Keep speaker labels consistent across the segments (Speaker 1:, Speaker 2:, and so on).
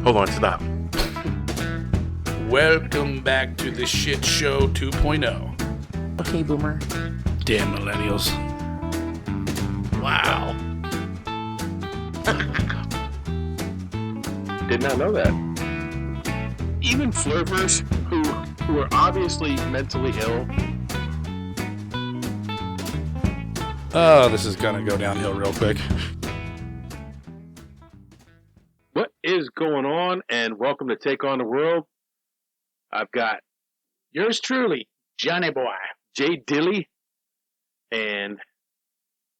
Speaker 1: Hold on, stop.
Speaker 2: Welcome back to the Shit Show 2.0.
Speaker 1: Okay, boomer.
Speaker 2: Damn millennials. Wow.
Speaker 1: Did not know that. Even flirters who are obviously mentally ill.
Speaker 2: Oh, this is gonna go downhill real quick.
Speaker 1: What is going on? And welcome to Take on the World. I've got
Speaker 2: Yours truly, Johnny Boy.
Speaker 1: Jay Dilly and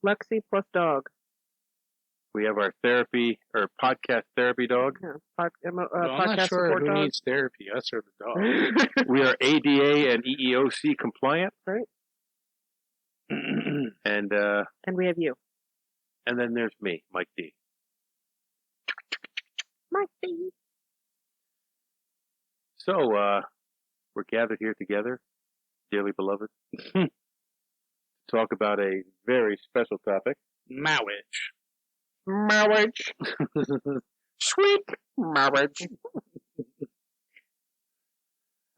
Speaker 3: Lexi plus dog.
Speaker 1: we have our podcast therapy dog.
Speaker 3: Yeah,
Speaker 2: I'm
Speaker 3: podcast
Speaker 2: not sure
Speaker 3: support
Speaker 2: who
Speaker 3: dog.
Speaker 2: needs therapy, us or the dog.
Speaker 1: We are ADA and EEOC compliant.
Speaker 3: Right.
Speaker 1: And
Speaker 3: And we have you.
Speaker 1: and then there's me, Mike D.
Speaker 3: My baby.
Speaker 1: So we're gathered here together, dearly beloved, to talk about a very special topic.
Speaker 2: Marriage.
Speaker 3: Marriage.
Speaker 1: Sweet marriage.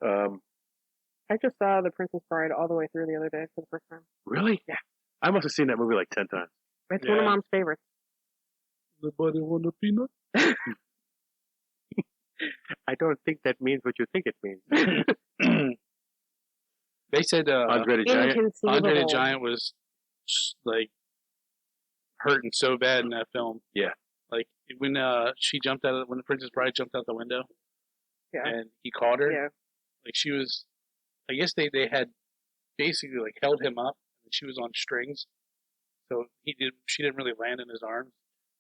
Speaker 3: I just saw The Princess Bride all the way through the other day for the first time.
Speaker 1: Really?
Speaker 3: Yeah.
Speaker 1: I must have seen that movie like 10 times.
Speaker 3: It's one of
Speaker 2: Yeah.
Speaker 3: Mom's favorites.
Speaker 2: Nobody want a peanut?
Speaker 1: I don't think that means what you think it means.
Speaker 2: They said
Speaker 1: Andre the Giant.
Speaker 3: Inconceivable.
Speaker 2: Andre the Giant was like hurting so bad in that film.
Speaker 1: Yeah.
Speaker 2: Like when when the Princess Bride jumped out the window
Speaker 3: Yeah.
Speaker 2: and he caught her.
Speaker 3: Yeah.
Speaker 2: Like she was, I guess they had basically like held him up and she was on strings. So she didn't really land in his arms.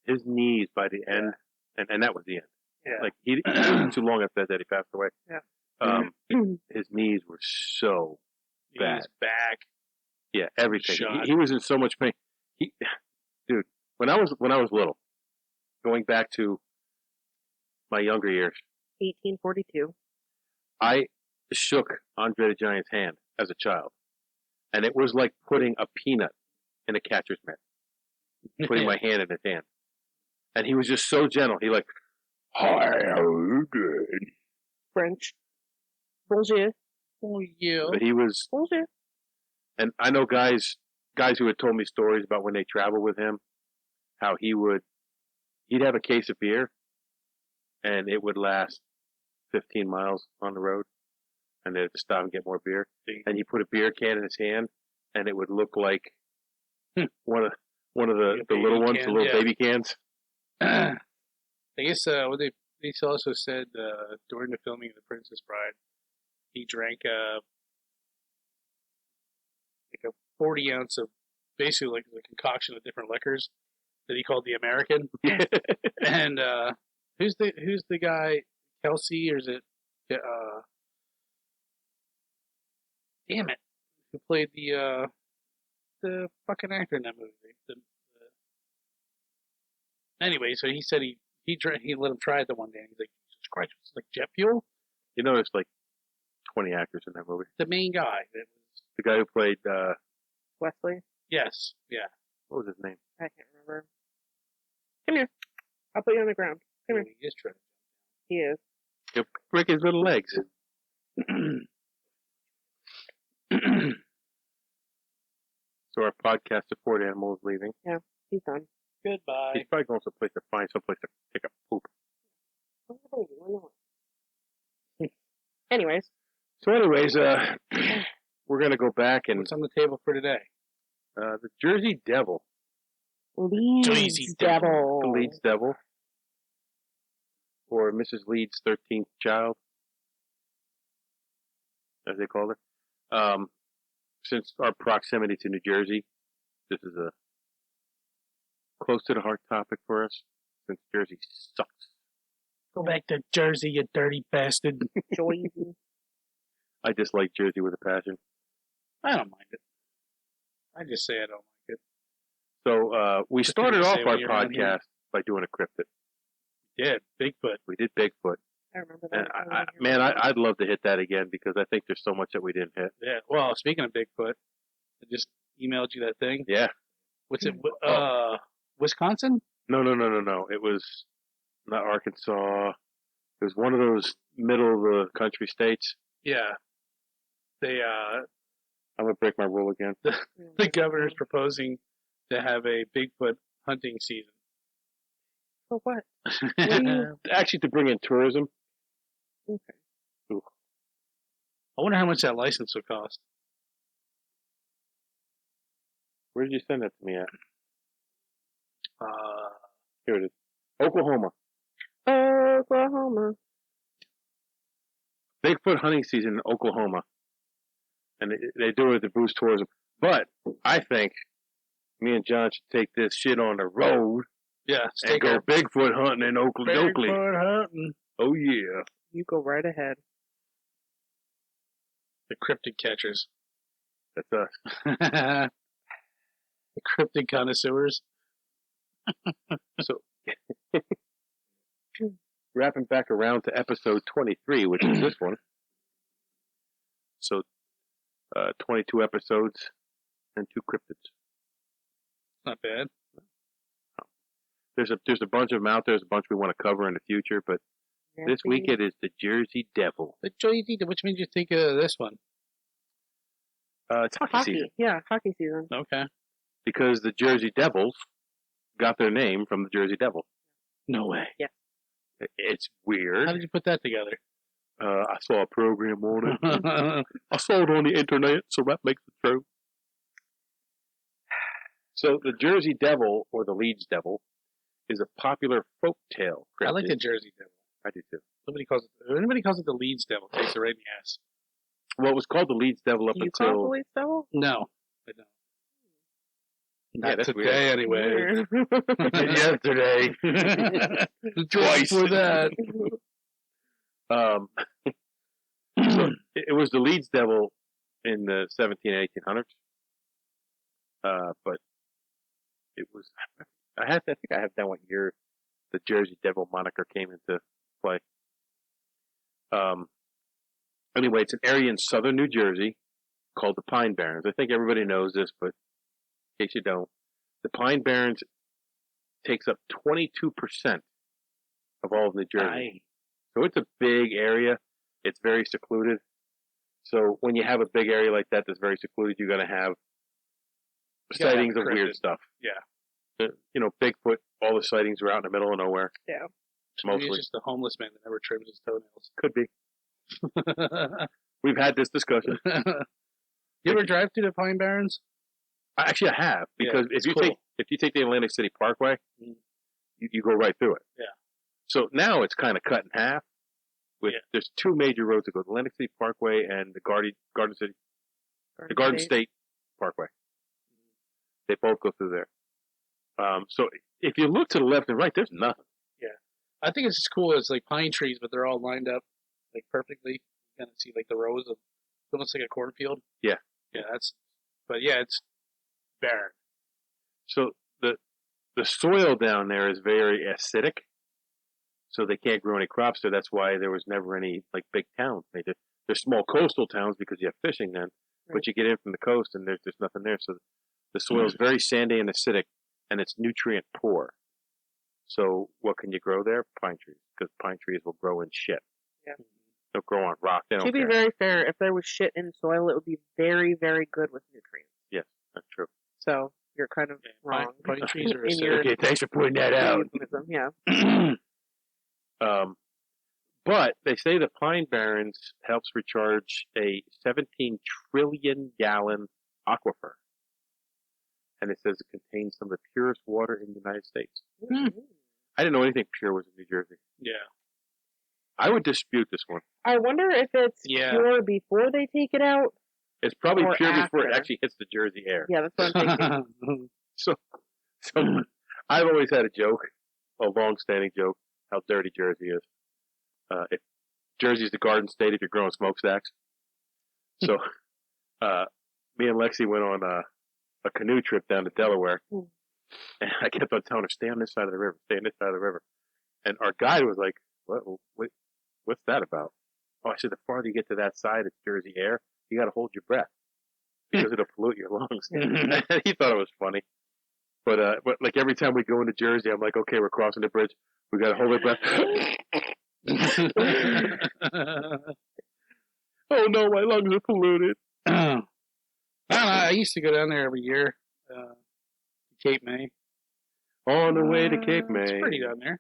Speaker 1: His knees by the end, and that was the end.
Speaker 2: Yeah.
Speaker 1: Like he it wasn't too long after that he passed away.
Speaker 3: Yeah.
Speaker 1: His knees were so bad.
Speaker 2: His back.
Speaker 1: Yeah, everything.
Speaker 2: Shot.
Speaker 1: He was in so much pain. Dude, when I was little, going back to my younger years,
Speaker 3: 1842.
Speaker 1: I shook Andre the Giant's hand as a child, and it was like putting a peanut in a catcher's mitt. Putting my hand in his hand, and he was just so gentle. He like, hi, how are you doing?
Speaker 3: French. Bonjour.
Speaker 2: Oh yeah.
Speaker 1: But he was,
Speaker 3: Bonjour.
Speaker 1: and I know guys who had told me stories about when they traveled with him, how he'd have a case of beer, and it would last 15 miles on the road, and they'd have to stop and get more beer. And he put a beer can in his hand, and it would look like one of the little ones, the little baby cans.
Speaker 2: I guess what they also said during the filming of The Princess Bride, he drank like a 40 ounce of basically like a concoction of different liquors that he called the American. And who's the guy, Kelsey, or is it damn it, who played the fucking actor in that movie? Anyway, so he said he let him try it the one day, and he's like, Jesus Christ, it's like jet fuel.
Speaker 1: You know, there's like 20 actors in that movie.
Speaker 2: The main guy.
Speaker 1: The guy who played,
Speaker 3: Wesley.
Speaker 2: Yes, yeah.
Speaker 1: what was his name?
Speaker 3: I can't remember. Come here. I'll put you on the ground. Come here.
Speaker 2: He is trying.
Speaker 3: He is.
Speaker 1: He'll break his little legs. So our podcast support animal is leaving.
Speaker 3: He's done.
Speaker 2: Goodbye.
Speaker 1: He's probably going someplace to find someplace to take a poop.
Speaker 3: Anyways.
Speaker 1: So anyways, we're going to go back and
Speaker 2: What's on the table for today?
Speaker 1: the Jersey Devil.
Speaker 3: Leeds
Speaker 2: Jersey
Speaker 3: Devil.
Speaker 1: The Leeds Devil. Or Mrs. Leeds' 13th child, as they call her. Since our proximity to New Jersey, this is a close to the heart topic for us, since Jersey sucks.
Speaker 2: Go back to Jersey, you dirty bastard.
Speaker 3: Joyzy.
Speaker 1: I dislike Jersey with a passion.
Speaker 2: I don't mind it. I just say I don't like it.
Speaker 1: So we
Speaker 2: Just
Speaker 1: started
Speaker 2: people
Speaker 1: off
Speaker 2: say
Speaker 1: our
Speaker 2: when you're around here.
Speaker 1: podcast by doing a cryptid.
Speaker 2: Yeah, Bigfoot.
Speaker 1: We did Bigfoot.
Speaker 3: I remember
Speaker 1: And
Speaker 3: that.
Speaker 1: I'd love to hit that again because I think there's so much that we didn't hit.
Speaker 2: Yeah. Well, speaking of Bigfoot, I just emailed you that thing.
Speaker 1: Yeah.
Speaker 2: What's it? Wisconsin?
Speaker 1: No. It was not Arkansas. It was one of those middle of the country states.
Speaker 2: Yeah. They
Speaker 1: I'm gonna break my rule again.
Speaker 2: the governor's proposing to have a Bigfoot hunting season.
Speaker 3: For what?
Speaker 1: Actually, to bring in tourism.
Speaker 3: Okay.
Speaker 1: Ooh.
Speaker 2: I wonder how much that license would cost.
Speaker 1: Where did you send that to me at?
Speaker 2: Uh,
Speaker 1: Here it is. Oklahoma.
Speaker 3: Oklahoma.
Speaker 1: Bigfoot hunting season in Oklahoma. And they do it to boost tourism. But I think me and John should take this shit on the road
Speaker 2: yeah,
Speaker 1: and go Bigfoot hunting in Oakley.
Speaker 2: Bigfoot hunting.
Speaker 1: Oh, yeah.
Speaker 3: You go right ahead.
Speaker 2: The cryptid catchers.
Speaker 1: That's us.
Speaker 2: The cryptid connoisseurs.
Speaker 1: So, wrapping back around to episode 23, which is this one. So, 22 episodes and 2 cryptids.
Speaker 2: Not bad.
Speaker 1: There's a bunch of them out there. There's a bunch we want to cover in the future, but this week it is the Jersey Devil.
Speaker 2: The Jersey Devil. Which made you think of this one?
Speaker 1: It's hockey season.
Speaker 3: Yeah, hockey season.
Speaker 2: Okay.
Speaker 1: Because the Jersey Devils got their name from the Jersey Devil.
Speaker 2: No way.
Speaker 3: Yeah.
Speaker 1: It's weird.
Speaker 2: How did you put that together?
Speaker 1: I saw a program on it. I saw it on the internet, so that makes it true. So the Jersey Devil, or the Leeds Devil, is a popular folk tale.
Speaker 2: I like the Jersey Devil.
Speaker 1: I do too.
Speaker 2: Anybody calls it the Leeds Devil, takes it right in the ass.
Speaker 1: Well, it was called the Leeds Devil up
Speaker 3: Do you call it the
Speaker 1: until...
Speaker 3: Leeds Devil?
Speaker 2: No, I don't.
Speaker 1: Yeah,
Speaker 2: Not
Speaker 1: that's
Speaker 2: today, anyway.
Speaker 1: Yesterday.
Speaker 2: Twice for that.
Speaker 1: So it was the Leeds Devil in the 17 and 1800s. But it was... I think I have down what year the Jersey Devil moniker came into play. Anyway, it's an area in southern New Jersey called the Pine Barrens. I think everybody knows this, but in case you don't, the Pine Barrens takes up 22% of all of New Jersey. So it's a big area. It's very secluded. So when you have a big area like that that's very secluded, you're going to have sightings of weird stuff.
Speaker 2: Yeah.
Speaker 1: Bigfoot, all the sightings are out in the middle of nowhere.
Speaker 3: Yeah.
Speaker 2: Maybe it's just a homeless man that never trims his toenails.
Speaker 1: Could be. We've had this discussion.
Speaker 2: You ever drive through the Pine Barrens?
Speaker 1: Actually, I have, because if you take the Atlantic City Parkway, you go right through it.
Speaker 2: Yeah.
Speaker 1: So now it's kind of cut in half. There's 2 major roads that go: the Atlantic City Parkway and the Garden State Parkway. They both go through there. So if you look to the left and right, there's nothing.
Speaker 2: Yeah. I think it's just cool. It's like pine trees, but they're all lined up like perfectly. You kind of see like the rows of, it looks like a cornfield.
Speaker 1: Yeah.
Speaker 2: Yeah, it's barren.
Speaker 1: So the soil down there is very acidic, so they can't grow any crops there. That's why there was never any like big towns. There's small coastal towns because you have fishing then, but you get in from the coast and there's nothing there. So the soil is very sandy and acidic, and it's nutrient poor. So what can you grow there? Pine trees, because pine trees will grow in shit.
Speaker 3: Yeah.
Speaker 1: They'll grow on rock. They don't
Speaker 3: To be
Speaker 1: care.
Speaker 3: very fair, if there was shit in soil, it would be very, very good with nutrients.
Speaker 1: Yes, that's true.
Speaker 3: So you're kind of wrong.
Speaker 2: Pine trees are
Speaker 3: in your
Speaker 1: Okay, thanks for pointing that out.
Speaker 3: euphemism, yeah.
Speaker 1: But they say the Pine Barrens helps recharge a 17 trillion gallon aquifer. And it says it contains some of the purest water in the United States. I didn't know anything pure was in New Jersey.
Speaker 2: Yeah.
Speaker 1: I would dispute this one.
Speaker 3: I wonder if it's pure before they take it out.
Speaker 1: It's probably
Speaker 3: Or
Speaker 1: pure before it
Speaker 3: after.
Speaker 1: actually hits the Jersey air.
Speaker 3: Yeah, that's what I'm thinking.
Speaker 1: So I've always had a joke, a long-standing joke, how dirty Jersey is. If Jersey's the Garden State if you're growing smokestacks. So me and Lexi went on a canoe trip down to Delaware, and I kept on telling her, stay on this side of the river, stay on this side of the river. And our guide was like, what's that about? Oh, I said, the farther you get to that side, it's Jersey air. You got to hold your breath because it'll pollute your lungs. And he thought it was funny. But like every time we go into Jersey, I'm like, okay, we're crossing the bridge. We got to hold our breath. Oh no, my lungs are polluted.
Speaker 2: I used to go down there every year. Cape May.
Speaker 1: On the way to Cape May.
Speaker 2: It's pretty down there.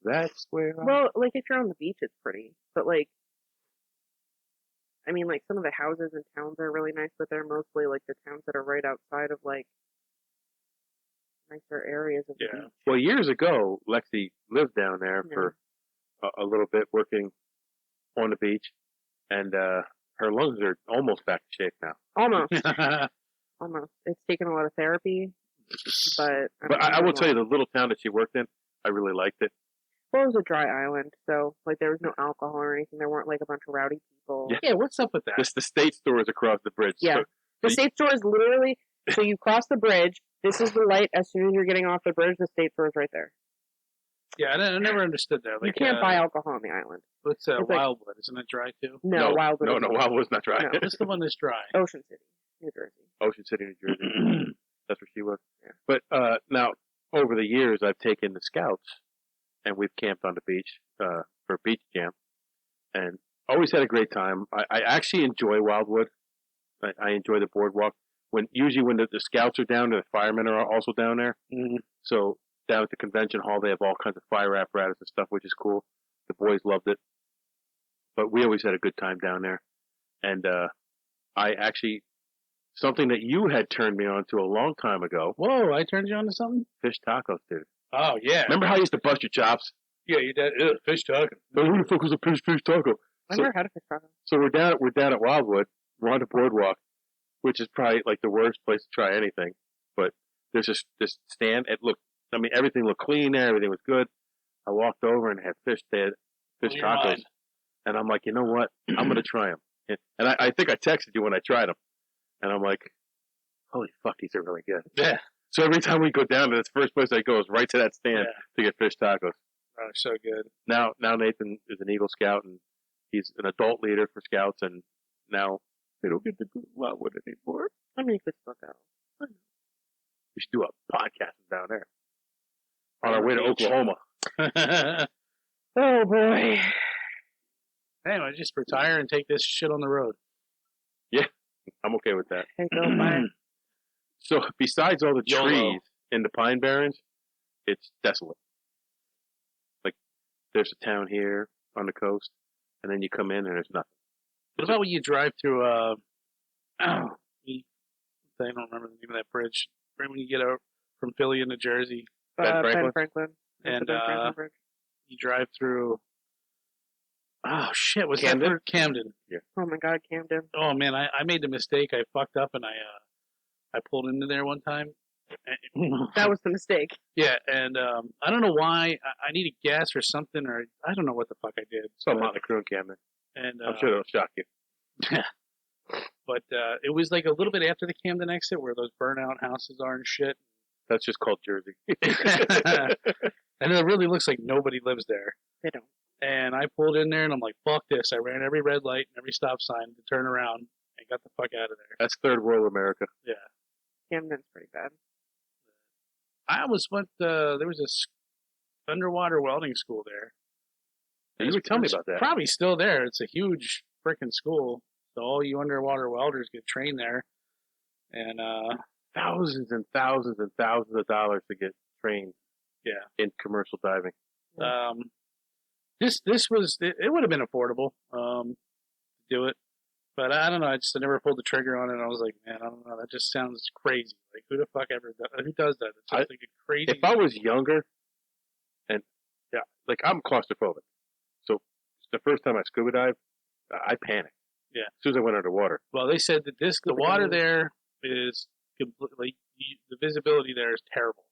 Speaker 1: That's where.
Speaker 3: Well, like if you're on the beach, it's pretty. But like, I mean, like some of the houses and towns are really nice, but they're mostly like the towns that are right outside of like nicer areas of the beach.
Speaker 1: Well, years ago, Lexi lived down there for a little bit, working on the beach, and her lungs are almost back to shape now.
Speaker 3: Almost. Almost. It's taken a lot of therapy, but
Speaker 1: I will tell you, the little town that she worked in, I really liked it.
Speaker 3: Well, it was a dry island, so like there was no alcohol or anything. There weren't like a bunch of rowdy people.
Speaker 2: Yeah, what's up with that?
Speaker 1: The state store is across the bridge.
Speaker 3: Yeah,
Speaker 1: so
Speaker 3: the state store is literally so you cross the bridge. This is the light. As soon as you're getting off the bridge, the state store is right there.
Speaker 2: Yeah, I never understood that. Like,
Speaker 3: you can't buy alcohol on the island.
Speaker 2: What's
Speaker 3: It's like-
Speaker 2: Wildwood? Isn't it dry too?
Speaker 3: No, Wildwood.
Speaker 1: No,
Speaker 3: isn't.
Speaker 1: Wildwood's not dry.
Speaker 3: No.
Speaker 2: What's the one that's dry?
Speaker 3: Ocean City, New Jersey.
Speaker 1: Ocean City, New Jersey. That's where she was. Yeah. But now, over the years, I've taken the scouts, and we've camped on the beach for beach camp, and always had a great time. I actually enjoy Wildwood. I enjoy the boardwalk. Usually when the scouts are down, the firemen are also down there.
Speaker 2: Mm-hmm.
Speaker 1: So down at the convention hall, they have all kinds of fire apparatus and stuff, which is cool. The boys loved it. But we always had a good time down there. And I actually, something that you had turned me on to a long time ago.
Speaker 2: Whoa, I turned you on to something?
Speaker 1: Fish tacos, dude.
Speaker 2: Oh, yeah.
Speaker 1: Remember how I used to bust your chops?
Speaker 2: Yeah, you did. Fish taco.
Speaker 1: Oh, who the fuck was a fish taco?
Speaker 3: I never had a fish taco.
Speaker 1: So we're down at Wildwood. We're on the boardwalk, which is probably like the worst place to try anything. But there's this stand. Everything looked clean there. Everything was good. I walked over and had fish tacos.
Speaker 2: Mind.
Speaker 1: And I'm like, you know what? I'm going to try them. And I think I texted you when I tried them. And I'm like, holy fuck, these are really good.
Speaker 2: Yeah.
Speaker 1: So every time we go down to this first place I go is right to that stand to get fish tacos.
Speaker 2: Oh, so good.
Speaker 1: Now Nathan is an Eagle Scout, and he's an adult leader for Scouts, and now they don't get to go Wildwood anymore.
Speaker 3: I mean, you could still go.
Speaker 1: We should do a podcast down there. On our way to Oklahoma.
Speaker 3: Oh, boy.
Speaker 2: Anyway, just retire and take this shit on the road.
Speaker 1: Yeah, I'm okay with that.
Speaker 3: Okay, go bye.
Speaker 1: So besides all the
Speaker 2: YOLO.
Speaker 1: trees in the Pine Barrens, it's desolate. Like, there's a town here on the coast, and then you come in and there's nothing.
Speaker 2: What about when you drive through, I don't remember the name of that bridge, right when you get out from Philly into Jersey,
Speaker 1: Ben Franklin?
Speaker 3: Franklin. That's
Speaker 2: and
Speaker 3: the Ben Franklin Bridge.
Speaker 2: you drive through, oh shit, was
Speaker 1: Camden?
Speaker 2: that Camden?
Speaker 3: Oh my God, Camden.
Speaker 2: Oh man, I made the mistake. I fucked up and I pulled into there one time.
Speaker 3: That was the mistake.
Speaker 2: Yeah, and I don't know why. I needed gas or something, or I don't know what the fuck I did.
Speaker 1: So I'm on the crew in Camden.
Speaker 2: And
Speaker 1: I'm sure it'll shock you.
Speaker 2: but it was like a little bit after the Camden exit where those burnout houses are and shit.
Speaker 1: That's just called Jersey.
Speaker 2: And it really looks like nobody lives there.
Speaker 3: They don't.
Speaker 2: And I pulled in there and I'm like, fuck this. I ran every red light and every stop sign to turn around and got the fuck out of there.
Speaker 1: That's third world America.
Speaker 2: Yeah.
Speaker 3: Camden's pretty bad.
Speaker 2: I almost went, there was this underwater welding school there.
Speaker 1: You would tell me about that.
Speaker 2: Probably still there. It's a huge freaking school. So all you underwater welders get trained there. And,
Speaker 1: Thousands and thousands and thousands of dollars to get trained in commercial diving.
Speaker 2: This was, it would have been affordable, to do it. But I don't know. I never pulled the trigger on it. I was like, man, I don't know. That just sounds crazy. Like, who the fuck ever who does that? It's just like a crazy.
Speaker 1: If I was younger, and like I'm claustrophobic, so the first time I scuba dived, I panicked.
Speaker 2: Yeah.
Speaker 1: As soon as I went underwater.
Speaker 2: Well, they said that the water there is completely, the visibility there is terrible.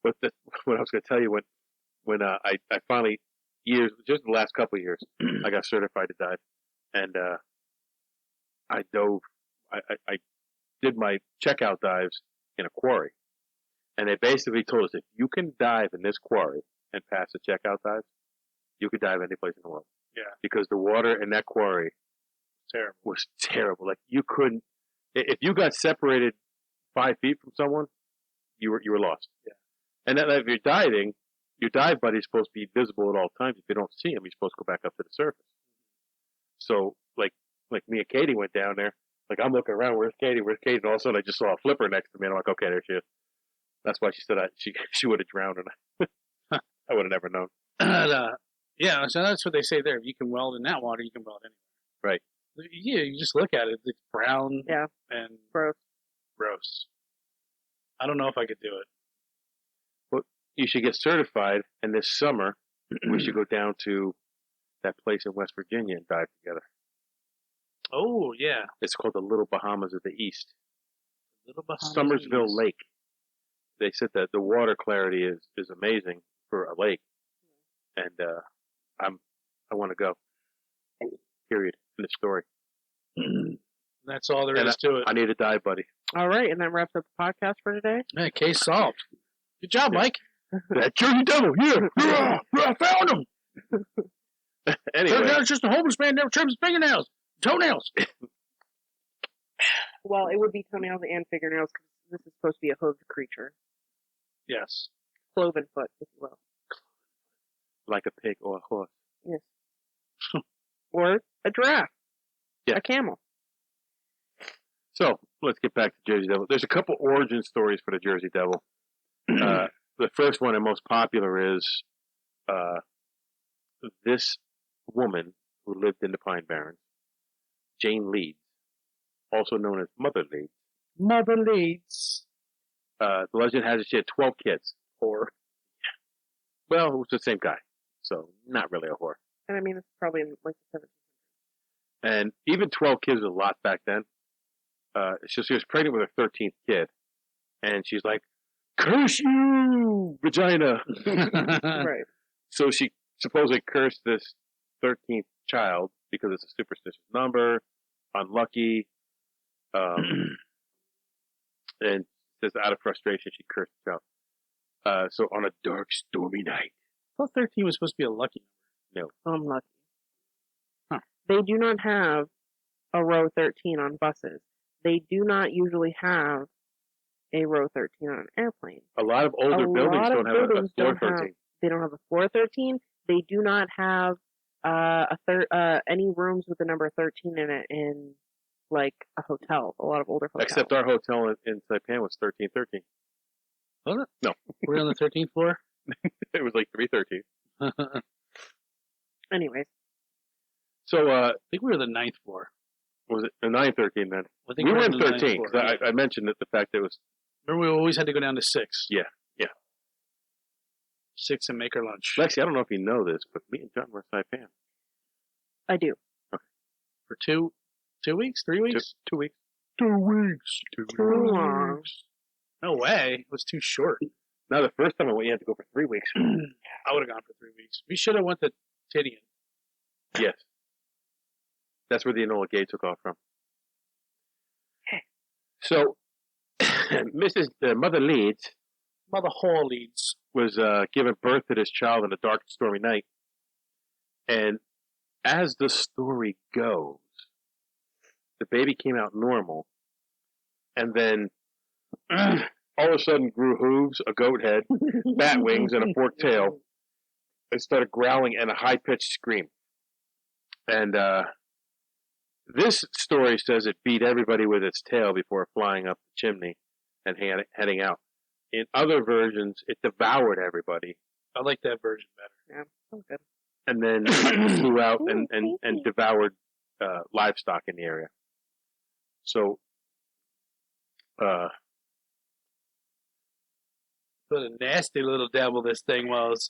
Speaker 1: But what I was going to tell you, when I finally, just the last couple of years, I got certified to dive, and I dove. I did my checkout dives in a quarry, and they basically told us if you can dive in this quarry and pass the checkout dives, you could dive any place in the world.
Speaker 2: Yeah.
Speaker 1: Because the water in that quarry was terrible. Like you couldn't, if you got separated 5 feet from someone, you were lost.
Speaker 2: Yeah.
Speaker 1: And then if you're diving, your dive buddy is supposed to be visible at all times. If you don't see him, you're supposed to go back up to the surface. So, like me and Katie went down there. Like, I'm looking around, where's Katie? Where's Katie? And all of a sudden, I just saw a flipper next to me, and I'm like, okay, there she is. That's why she said she would have drowned, and I would have never known.
Speaker 2: Yeah, so that's what they say there. If you can weld in that water, you can weld anywhere.
Speaker 1: Right.
Speaker 2: Yeah, you just look at it. It's brown and
Speaker 3: Gross.
Speaker 2: gross. I don't know if I could do it.
Speaker 1: Well, you should get certified, and this summer, we should go down to that place in West Virginia and dive together.
Speaker 2: Oh, yeah.
Speaker 1: It's called the Little Bahamas of the East.
Speaker 2: Little Bahamas
Speaker 1: Summersville
Speaker 2: East.
Speaker 1: Lake. They said that the water clarity is amazing for a lake, and I want to go. Period. In the story.
Speaker 2: That's all there
Speaker 1: And
Speaker 2: is to it.
Speaker 1: I need a dive buddy.
Speaker 3: All right, and that wraps up the podcast for today.
Speaker 2: Hey, case solved. Good job, Mike.
Speaker 1: That Jersey Devil, yeah, I found him.
Speaker 2: Turns
Speaker 1: Anyway,
Speaker 2: out it's just a homeless man never trims his fingernails, toenails.
Speaker 3: Well, it would be toenails and fingernails because this is supposed to be a hooved creature.
Speaker 2: Yes.
Speaker 3: Cloven foot, if you will.
Speaker 1: like a pig or a horse.
Speaker 3: Yes. Or a giraffe.
Speaker 1: Yeah.
Speaker 3: A camel.
Speaker 1: So let's get back to Jersey Devil. There's a couple origin stories for the Jersey Devil. The first one and most popular is this woman who lived in the Pine Barrens, Jane Leeds, also known as Mother Leeds.
Speaker 2: Mother Leeds.
Speaker 1: The legend has it she had 12 kids. Or, well, it was the same guy, so not really a whore.
Speaker 3: And I mean, it's probably in like the 1700s.
Speaker 1: And even 12 kids was a lot back then. So she was pregnant with her 13th kid, and she's like, "Curse you, vagina!"
Speaker 3: Right.
Speaker 1: So she supposedly cursed this 13th child because it's a superstitious number, unlucky, and just out of frustration, she cursed the child. So on a dark, stormy night.
Speaker 2: Well, 13 was supposed to be a lucky
Speaker 1: No.
Speaker 3: Unlucky.
Speaker 2: Huh.
Speaker 3: They do not have a row 13 on buses. They do not usually have a row 13 on an airplane.
Speaker 1: A lot of older buildings don't have a floor 13.
Speaker 3: They don't have a floor 13. They do not have any rooms with the number 13 in it in like a hotel. A lot of older hotels.
Speaker 1: Except our hotel in Saipan was 1313.
Speaker 2: Was it?
Speaker 1: No.
Speaker 2: We're on the 13th floor?
Speaker 1: It was like 313.
Speaker 3: Anyways.
Speaker 1: So,
Speaker 2: I think we were the 9th floor.
Speaker 1: was it a 913 then?
Speaker 2: I think
Speaker 1: We were
Speaker 2: on
Speaker 1: in
Speaker 2: the 9th
Speaker 1: 13
Speaker 2: floor,
Speaker 1: because
Speaker 2: yeah.
Speaker 1: I mentioned that the fact that it was
Speaker 2: Remember, we always had to go down to 6.
Speaker 1: Yeah.
Speaker 2: 6 and make our lunch.
Speaker 1: Lexi. I don't know if you know this, but me and John were in Saipan.
Speaker 3: I do.
Speaker 2: For 2 weeks? 3 weeks?
Speaker 1: 2 weeks.
Speaker 2: 2 weeks.
Speaker 3: Too long.
Speaker 2: No way. It was too short.
Speaker 1: Now the first time I went, you had to go for 3 weeks.
Speaker 2: I would have gone for 3 weeks. We should have went to Tinian.
Speaker 1: Yes. That's where the Enola Gay took off from. So, Mrs. Mother Leeds
Speaker 2: Mother Hall Leeds.
Speaker 1: was giving birth to this child on a dark, stormy night. And as the story goes, the baby came out normal, and then all of a sudden grew hooves, a goat head, bat wings, and a forked tail, and started growling and a high-pitched scream. And this story says it beat everybody with its tail before flying up the chimney and heading out. In other versions, it devoured everybody
Speaker 2: I like that version better.
Speaker 3: Yeah, sounds good.
Speaker 1: and then flew out and devoured livestock in the area. So,
Speaker 2: What a nasty little devil this thing was.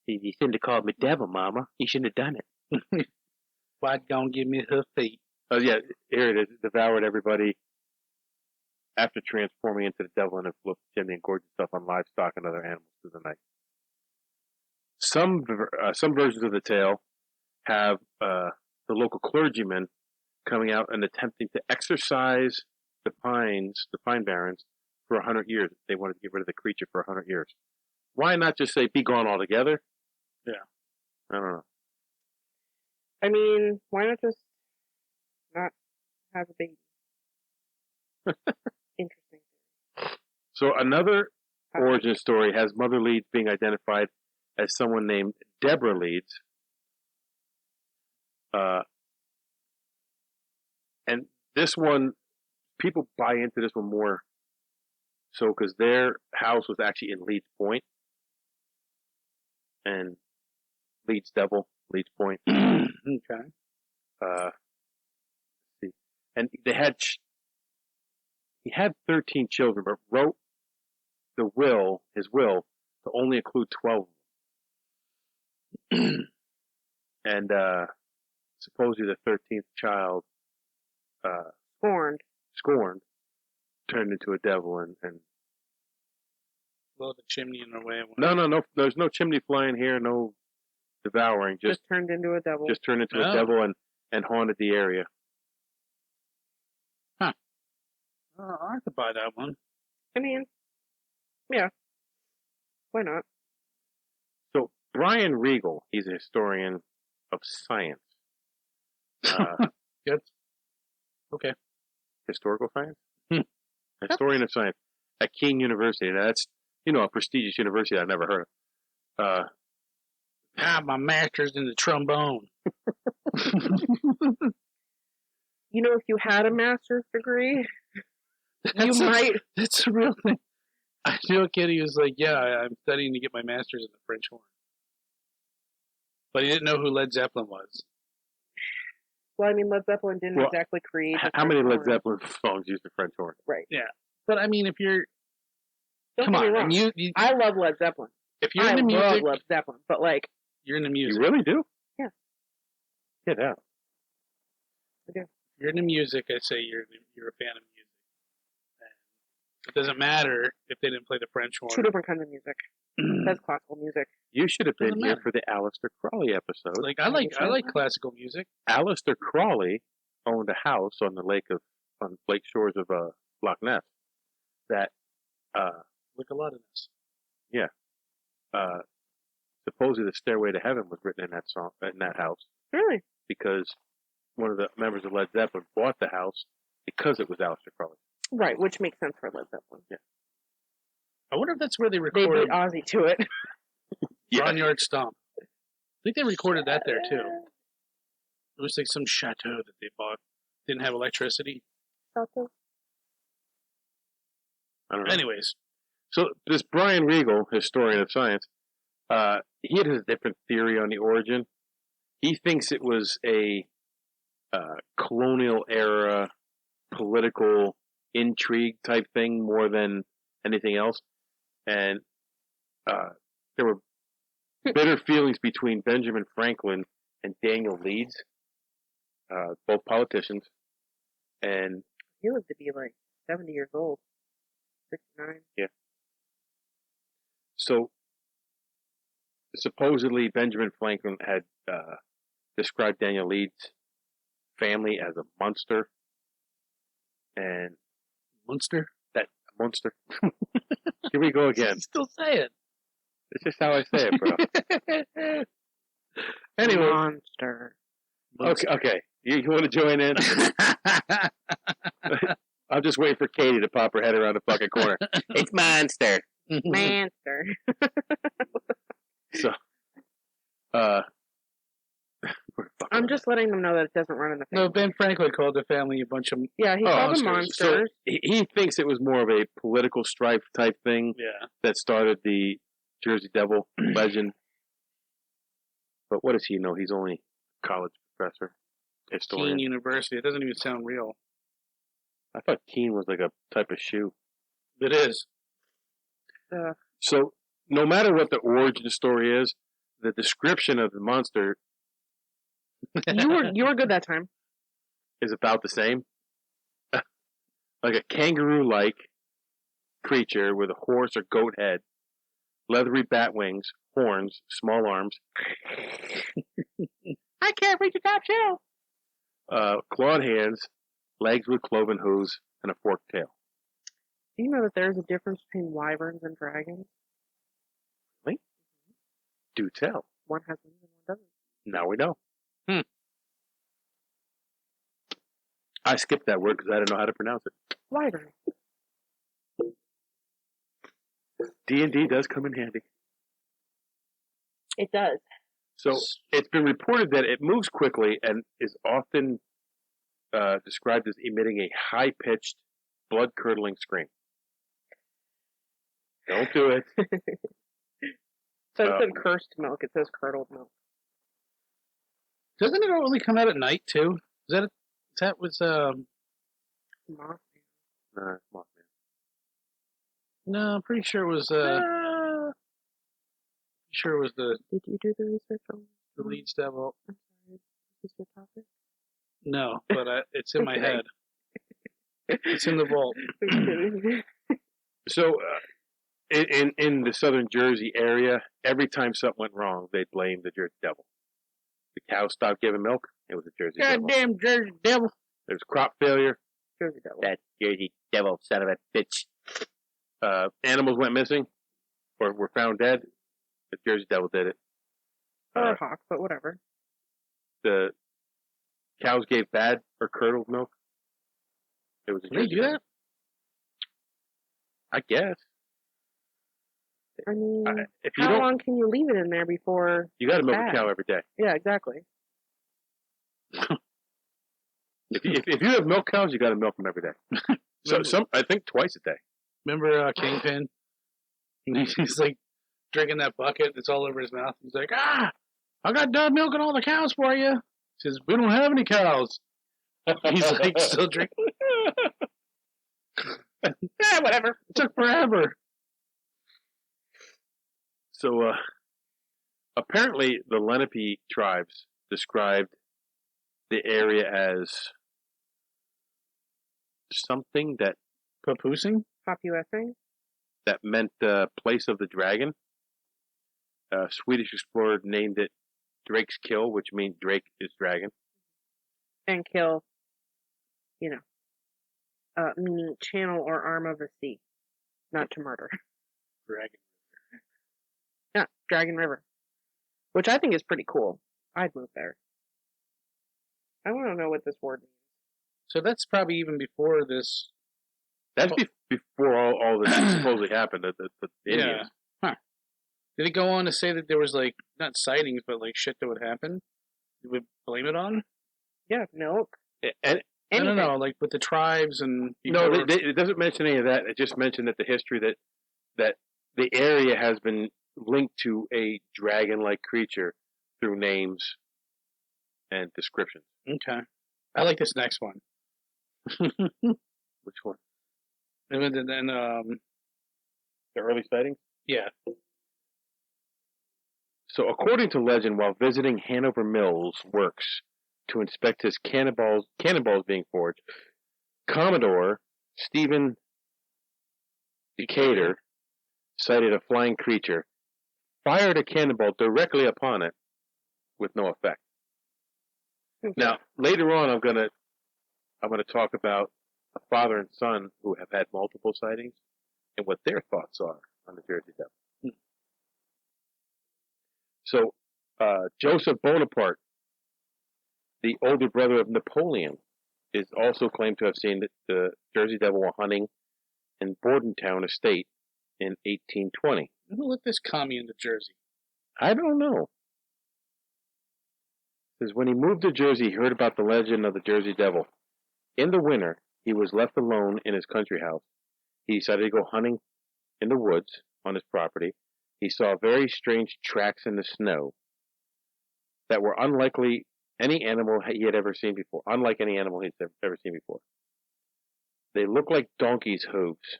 Speaker 1: you shouldn't have called me devil, Mama. You shouldn't have done it.
Speaker 2: Why don't give me her feet?
Speaker 1: Oh, yeah, here it is. It devoured everybody after transforming into the devil, and it flew up the chimney and gorged itself on livestock and other animals through the night. Some versions of the tale have the local clergyman coming out and attempting to exorcise the Pine Barrens for 100 years. They wanted to get rid of the creature for 100 years. Why not just say, be gone altogether?
Speaker 2: Yeah.
Speaker 1: I don't know.
Speaker 3: I mean, why not just not have a baby? Interesting.
Speaker 1: So another origin story has Mother Leeds being identified as someone named Deborah Leeds. And this one, people buy into this one more so because their house was actually in Leeds Point. And Leeds Devil, Leeds Point.
Speaker 2: Okay.
Speaker 1: See. And they had, he had 13 children, but wrote his will, to only include 12 of them. And supposedly the 13th child, scorned, turned into a devil and
Speaker 2: Blow the chimney in the way.
Speaker 1: no, there's no chimney flying here, no devouring,
Speaker 3: just turned into a devil.
Speaker 1: Just turned into a devil and haunted the area.
Speaker 2: Huh. I could buy that one.
Speaker 3: I mean, yeah. Why not?
Speaker 1: So Brian Regal, he's a historian of science.
Speaker 2: Good. Okay.
Speaker 1: Historical science? Historian of science at Keene University. Now that's, a prestigious university I've never heard of.
Speaker 2: I have my master's in the trombone.
Speaker 3: If you had a master's degree, might.
Speaker 2: That's a real thing. I knew a kid, he was like, yeah, I'm studying to get my master's in the French horn. But he didn't know who Led Zeppelin was.
Speaker 3: Well, I mean, Led Zeppelin didn't exactly create.
Speaker 1: How many Led Zeppelin songs use the French horn?
Speaker 3: Right.
Speaker 2: Yeah. But I mean, if you're.
Speaker 3: Don't get me wrong. I love Led Zeppelin.
Speaker 2: If you're in the music.
Speaker 3: I love Led Zeppelin, but
Speaker 2: you're in the music.
Speaker 1: You really do?
Speaker 3: Yeah.
Speaker 1: Get out.
Speaker 3: Okay.
Speaker 2: If you're in the music, I say you're a fan of music. And it doesn't matter if they didn't play the French horn.
Speaker 3: Two different kinds of music. That's classical music.
Speaker 1: You should have been here for the Aleister Crowley episode.
Speaker 2: I like classical music.
Speaker 1: Aleister Crowley owned a house on the on lake shores of Loch Ness. That
Speaker 2: like a lot of this.
Speaker 1: Yeah. Supposedly the Stairway to Heaven was written in that house.
Speaker 3: Really?
Speaker 1: Because one of the members of Led Zeppelin bought the house because it was Aleister Crowley.
Speaker 3: Right, which makes sense for Led Zeppelin.
Speaker 1: Yeah.
Speaker 2: I wonder if that's where they recorded.
Speaker 3: They beat Ozzy to it.
Speaker 2: Barnyard Stomp. I think they recorded that there too. It was like some chateau that they bought. Didn't have electricity.
Speaker 3: Chateau.
Speaker 1: I don't know.
Speaker 2: Anyways.
Speaker 1: So this Brian Regal, historian of science, he had a different theory on the origin. He thinks it was a colonial era political intrigue type thing more than anything else. And there were bitter feelings between Benjamin Franklin and Daniel Leeds, both politicians. And
Speaker 3: he lived to be 70 years old. 69.
Speaker 1: Yeah. So, supposedly Benjamin Franklin had described Daniel Leeds' family as a monster. And
Speaker 2: monster?
Speaker 1: That monster. Here we go again.
Speaker 2: Still say it.
Speaker 1: It's just how I say it, bro. Anyway.
Speaker 3: Monster.
Speaker 1: Okay. You want to join in? I'm just waiting for Katie to pop her head around the fucking corner. It's monster.
Speaker 3: Monster.
Speaker 1: So,
Speaker 3: I'm just letting them know that it doesn't run in the family.
Speaker 2: No, Ben Franklin called the family a bunch of
Speaker 3: he called them monsters.
Speaker 1: So he thinks it was more of a political strife type thing that started the Jersey Devil legend. But what does he know? He's only a college professor, historian.
Speaker 2: Keene University. It doesn't even sound real.
Speaker 1: I thought Keene was like a type of shoe.
Speaker 2: It is.
Speaker 1: So no matter what the origin story is, the description of the monster
Speaker 3: you were good that time.
Speaker 1: Is about the same. Like a kangaroo-like creature with a horse or goat head, leathery bat wings, horns, small arms.
Speaker 3: I can't reach a top shelf.
Speaker 1: Clawed hands, legs with cloven hooves, and a forked tail.
Speaker 3: Do you know that there's a difference between wyverns and dragons?
Speaker 1: Really? Do tell.
Speaker 3: One has wings and one doesn't.
Speaker 1: Now we know. I skipped that word because I didn't know how to pronounce it.
Speaker 3: Wyvern.
Speaker 1: D&D does come in handy.
Speaker 3: It does.
Speaker 1: So it's been reported that it moves quickly and is often described as emitting a high-pitched, blood-curdling scream. Don't do it.
Speaker 3: So instead of cursed milk, it says curdled milk.
Speaker 2: Doesn't it only come out at night too? That was
Speaker 3: Mothman.
Speaker 1: Mothman.
Speaker 2: No, I'm pretty sure it was the
Speaker 3: Did you do the research on
Speaker 2: the Leeds Devil.
Speaker 3: I'm sorry, is this your topic?
Speaker 2: No, but it's in my head. It's in the vault.
Speaker 1: So, in the southern Jersey area, every time something went wrong, they'd blame the Jersey Devil. The cows stopped giving milk, it was the Jersey Devil.
Speaker 2: Goddamn Jersey Devil.
Speaker 1: There's crop failure,
Speaker 3: Jersey Devil.
Speaker 1: that Jersey Devil son of a bitch. Animals went missing, or were found dead, the Jersey Devil did it.
Speaker 3: Or a hawk, but whatever.
Speaker 1: The cows gave bad or curdled milk, it was the
Speaker 2: Can they
Speaker 1: Jersey
Speaker 2: do
Speaker 1: Devil.
Speaker 2: that?
Speaker 1: I guess.
Speaker 3: I mean,
Speaker 1: If you
Speaker 3: how
Speaker 1: don't,
Speaker 3: long can you leave it in there before?
Speaker 1: you got to milk
Speaker 3: bad?
Speaker 1: a cow every day.
Speaker 3: Yeah, exactly.
Speaker 1: If you have milk cows, you got to milk them every day. So I think twice a day.
Speaker 2: Remember Kingpin? He's like drinking that bucket that's all over his mouth. He's like, I got done milking all the cows for you. He says, we don't have any cows. He's like still drinking. Yeah, whatever. It took forever.
Speaker 1: So apparently the Lenape tribes described the area as something that
Speaker 2: Papoosing?
Speaker 3: Populating?
Speaker 1: that meant the place of the dragon. A Swedish explorer named it Drake's Kill, which means Drake is dragon.
Speaker 3: And kill, meaning channel or arm of the sea. Not to murder.
Speaker 2: Dragon.
Speaker 3: Yeah, Dragon River. Which I think is pretty cool. I'd move there. I want to know what this word means.
Speaker 2: So that's probably even before this.
Speaker 1: That's before all this supposedly happened. The Indians.
Speaker 2: Huh. Did it go on to say that there was like not sightings, but like shit that would happen? You would blame it on?
Speaker 3: Yeah, milk.
Speaker 1: And
Speaker 2: I don't know, like with the tribes and.
Speaker 1: no, it doesn't mention any of that. It just mentioned that the history that the area has been linked to a dragon-like creature through names and descriptions.
Speaker 2: Okay. I like this next one.
Speaker 1: Which one?
Speaker 2: And then
Speaker 1: The early sightings?
Speaker 2: yeah.
Speaker 1: So, according to legend, while visiting Hanover Mills Works to inspect his cannonballs being forged, Commodore Stephen Decatur sighted a flying creature, fired a cannonball directly upon it, with no effect.
Speaker 3: Okay.
Speaker 1: Now, later on, I'm gonna talk about a father and son who have had multiple sightings and what their thoughts are on the Jersey Devil. So, Joseph Bonaparte, the older brother of Napoleon, is also claimed to have seen the Jersey Devil while hunting in Bordentown Estate in 1820.
Speaker 2: Who let this commie into Jersey?
Speaker 1: I don't know. It says when he moved to Jersey, he heard about the legend of the Jersey Devil. In the winter, he was left alone in his country house. He decided to go hunting in the woods on his property. He saw very strange tracks in the snow that were unlikely any animal he had ever seen before. Unlike any animal he'd ever seen before. They looked like donkeys' hooves,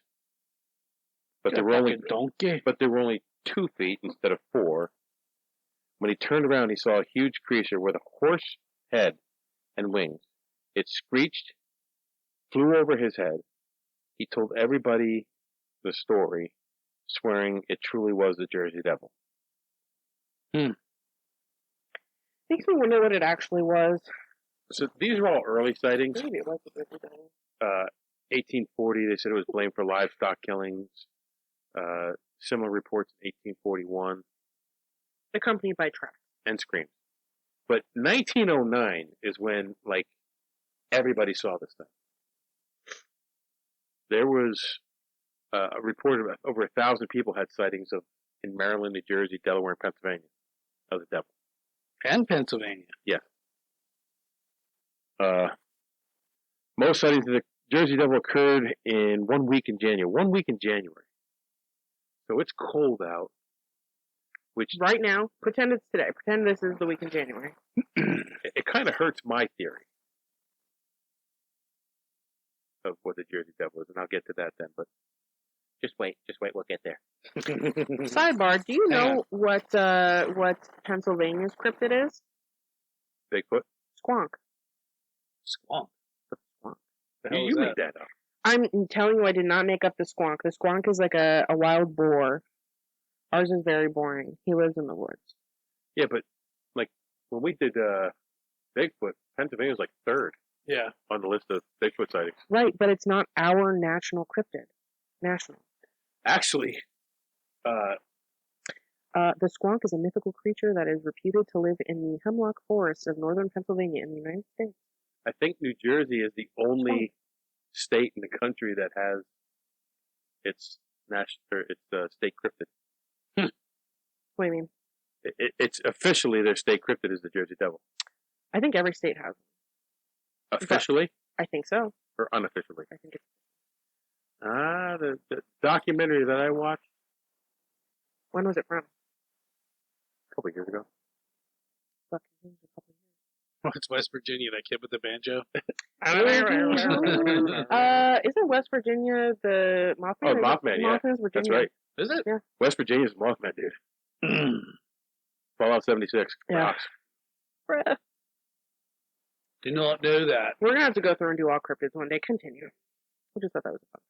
Speaker 1: but they were only
Speaker 2: donkey.
Speaker 1: 2 feet instead of 4. When he turned around, he saw a huge creature with a horse head and wings. It screeched, flew over his head. He told everybody the story, swearing it truly was the Jersey Devil.
Speaker 3: Makes me wonder what it actually was.
Speaker 1: So these are all early sightings.
Speaker 3: Maybe it was the Jersey Devil.
Speaker 1: 1840, they said it was blamed for livestock killings. Similar reports in 1841.
Speaker 3: Accompanied by tracks.
Speaker 1: And screams. But 1909 is when, everybody saw this thing. There was reported over 1,000 people had sightings in Maryland, New Jersey, Delaware, and Pennsylvania of the devil.
Speaker 2: And Pennsylvania.
Speaker 1: Most sightings of the Jersey Devil occurred in 1 week in January. 1 week in January. So it's cold out. Which
Speaker 3: Right now, pretend it's today. Pretend this is the week in January.
Speaker 1: it kind of hurts my theory of what the Jersey Devil is, and I'll get to that then. But just wait, we'll get there.
Speaker 3: Sidebar: do you know what Pennsylvania's cryptid is?
Speaker 1: Bigfoot.
Speaker 3: Squonk.
Speaker 2: Squonk.
Speaker 1: The hell you made that up.
Speaker 3: I'm telling you, I did not make up the squonk. The squonk is like a wild boar. Ours is very boring. He lives in the woods.
Speaker 1: Yeah, but like when we did Bigfoot, Pennsylvania was like third on the list of Bigfoot sightings.
Speaker 3: Right, but it's not our national cryptid. National.
Speaker 1: Actually,
Speaker 3: the squonk is a mythical creature that is reputed to live in the hemlock forests of northern Pennsylvania in the United States.
Speaker 1: I think New Jersey is the only state in the country that has its state cryptid.
Speaker 3: What do you mean?
Speaker 1: It's officially their state cryptid is the Jersey Devil.
Speaker 3: I think every state has it.
Speaker 1: Officially?
Speaker 3: I think so.
Speaker 1: Or unofficially?
Speaker 3: I think it's.
Speaker 1: The documentary that I watched.
Speaker 3: When was it from?
Speaker 1: A couple of years ago.
Speaker 2: It's West Virginia, that kid with the banjo.
Speaker 3: Isn't West Virginia the Mothman?
Speaker 1: Oh, Mothman, yeah.
Speaker 3: Mothman's Virginia.
Speaker 1: That's right.
Speaker 2: Is it?
Speaker 3: Yeah.
Speaker 1: West Virginia's Mothman, dude. Fallout 76.
Speaker 3: Yeah.
Speaker 1: Rocks.
Speaker 2: Do not do that.
Speaker 3: We're gonna have to go through and do all cryptids one day. Continue. I just thought that was a fun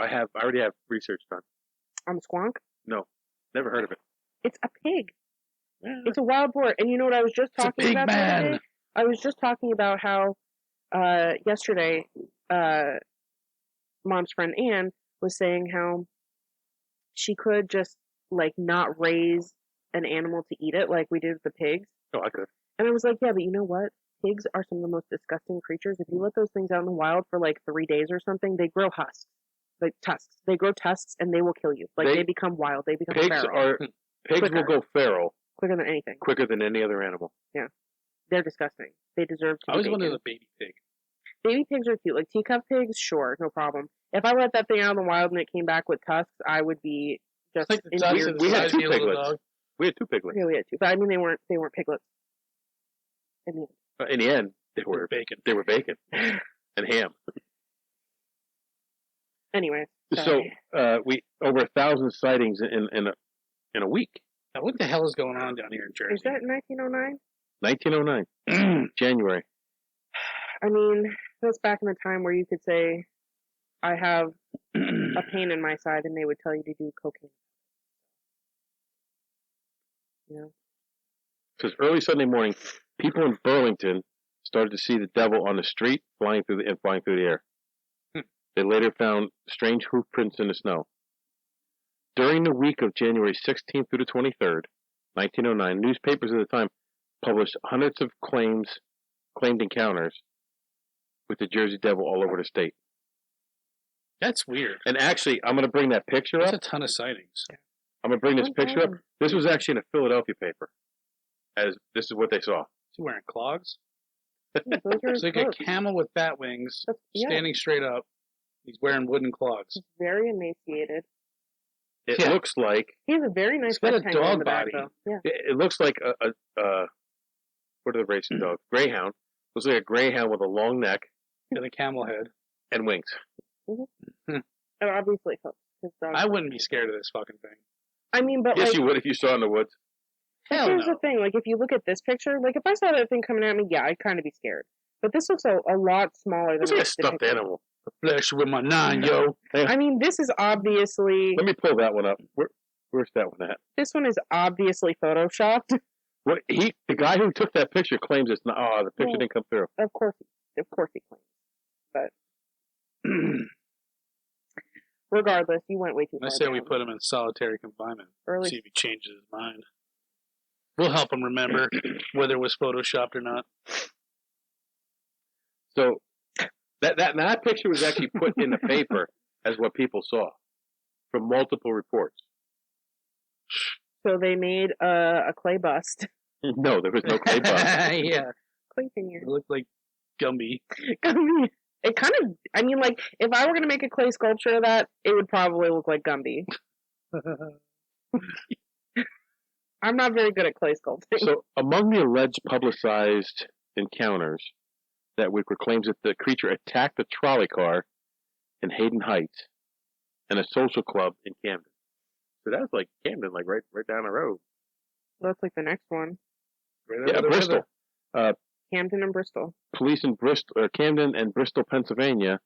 Speaker 3: fact.
Speaker 1: I already have research done.
Speaker 3: On the squonk?
Speaker 1: No. Never heard of it.
Speaker 3: It's a pig.
Speaker 1: Yeah.
Speaker 3: It's a wild boar. And you know what I was just talking about the other day? I was just talking about how yesterday Mom's friend Anne was saying how she could just like not raise an animal to eat it like we did with the pigs.
Speaker 1: Oh, I could.
Speaker 3: And I was like, yeah, but you know what? Pigs are some of the most disgusting creatures. If you let those things out in the wild for like 3 days or something, they grow husks. Like tusks. They grow tusks and they will kill you. Like they become wild. They become feral.
Speaker 1: Pigs will go feral
Speaker 3: quicker than anything.
Speaker 1: Quicker than any other animal.
Speaker 3: Yeah. They're disgusting. They deserve to be
Speaker 2: I always
Speaker 3: bacon.
Speaker 2: wanted a baby pig.
Speaker 3: Baby pigs are cute. Like teacup pigs, sure, no problem. If I let that thing out in the wild and it came back with tusks, I would be just
Speaker 2: Like the
Speaker 3: in
Speaker 2: tusks
Speaker 3: tears.
Speaker 2: and
Speaker 1: We had
Speaker 2: size
Speaker 1: two
Speaker 2: of your little
Speaker 1: piglets.
Speaker 2: dog.
Speaker 1: We had two piglets.
Speaker 3: Yeah, we had two. But I mean, they weren't piglets. I mean,
Speaker 1: In the end, they were
Speaker 2: bacon.
Speaker 1: They were bacon and ham.
Speaker 3: anyway.
Speaker 1: So we over 1,000 sightings in a week.
Speaker 2: Now, what the hell is going on down here in Jersey?
Speaker 3: Is that 1909?
Speaker 1: 1909, January.
Speaker 3: I mean, that's back in the time where you could say, I have a pain in my side, and they would tell you to do cocaine. Yeah.
Speaker 1: Because early Sunday morning, people in Burlington started to see the devil on the street flying through the air. They later found strange hoof prints in the snow. During the week of January 16th through the 23rd, 1909, newspapers at the time published hundreds of claimed encounters with the Jersey Devil all over the state.
Speaker 2: That's weird.
Speaker 1: And actually, I'm going to bring that picture
Speaker 2: That's
Speaker 1: up.
Speaker 2: a ton of sightings.
Speaker 1: I'm going to bring this picture up. This was actually in a Philadelphia paper. As this is what they saw.
Speaker 2: Is he wearing clogs?
Speaker 3: Yeah, those are
Speaker 2: It's like
Speaker 3: clothes.
Speaker 2: a camel with bat wings,
Speaker 3: Yeah.
Speaker 2: standing straight up. He's wearing wooden clogs.
Speaker 3: He's very emaciated.
Speaker 1: It
Speaker 2: Yeah.
Speaker 1: looks like
Speaker 3: He has a very nice
Speaker 2: He's got a
Speaker 3: rectangle in
Speaker 2: dog
Speaker 3: the back,
Speaker 2: body.
Speaker 3: though. Yeah.
Speaker 1: it looks like a what are the racing dogs? Greyhound. Looks like a greyhound with a long neck
Speaker 2: And a camel head.
Speaker 1: and wings.
Speaker 3: And obviously hooks. His dog.
Speaker 2: I wouldn't be scared of this fucking thing.
Speaker 3: I mean, but
Speaker 1: Yes,
Speaker 3: like,
Speaker 1: you would if you saw it in the woods.
Speaker 2: Hell
Speaker 3: here's
Speaker 2: no.
Speaker 3: the thing. Like, if you look at this picture, like, if I saw that thing coming at me, yeah, I'd kind of be scared. But this looks a lot smaller than
Speaker 1: It's like a
Speaker 3: the
Speaker 1: stuffed
Speaker 3: picture.
Speaker 1: animal.
Speaker 2: Flesh with my nine, yo.
Speaker 3: I mean, this is obviously,
Speaker 1: Let me pull that one up. Where's that one at?
Speaker 3: this one is obviously photoshopped.
Speaker 1: What the guy who took that picture claims it's not. Oh, the picture
Speaker 3: Well,
Speaker 1: didn't come through.
Speaker 3: Of course he claims. But regardless, you went way too
Speaker 2: I
Speaker 3: far.
Speaker 2: say we
Speaker 3: down.
Speaker 2: put him in solitary confinement.
Speaker 3: Early.
Speaker 2: See if he changes his mind. We'll help him remember whether it was photoshopped or not.
Speaker 1: So that picture was actually put in the paper as what people saw. from multiple reports.
Speaker 3: So they made a clay bust.
Speaker 1: No, there was no clay bust.
Speaker 2: Yeah.
Speaker 3: Clay figure.
Speaker 2: It looked like Gumby.
Speaker 3: It kind of, I mean, like, if I were going to make a clay sculpture of that, it would probably look like Gumby. I'm not very good at clay sculpting.
Speaker 1: So, among the alleged publicized encounters that week were claims that the creature attacked a trolley car in Hayden Heights and a social club in Camden. So that's like Camden, like right down the road.
Speaker 3: That's like the next one.
Speaker 2: Right
Speaker 1: Yeah,
Speaker 2: over the
Speaker 1: Bristol.
Speaker 2: river.
Speaker 3: Camden and Bristol.
Speaker 1: Police in Camden and Bristol, Pennsylvania,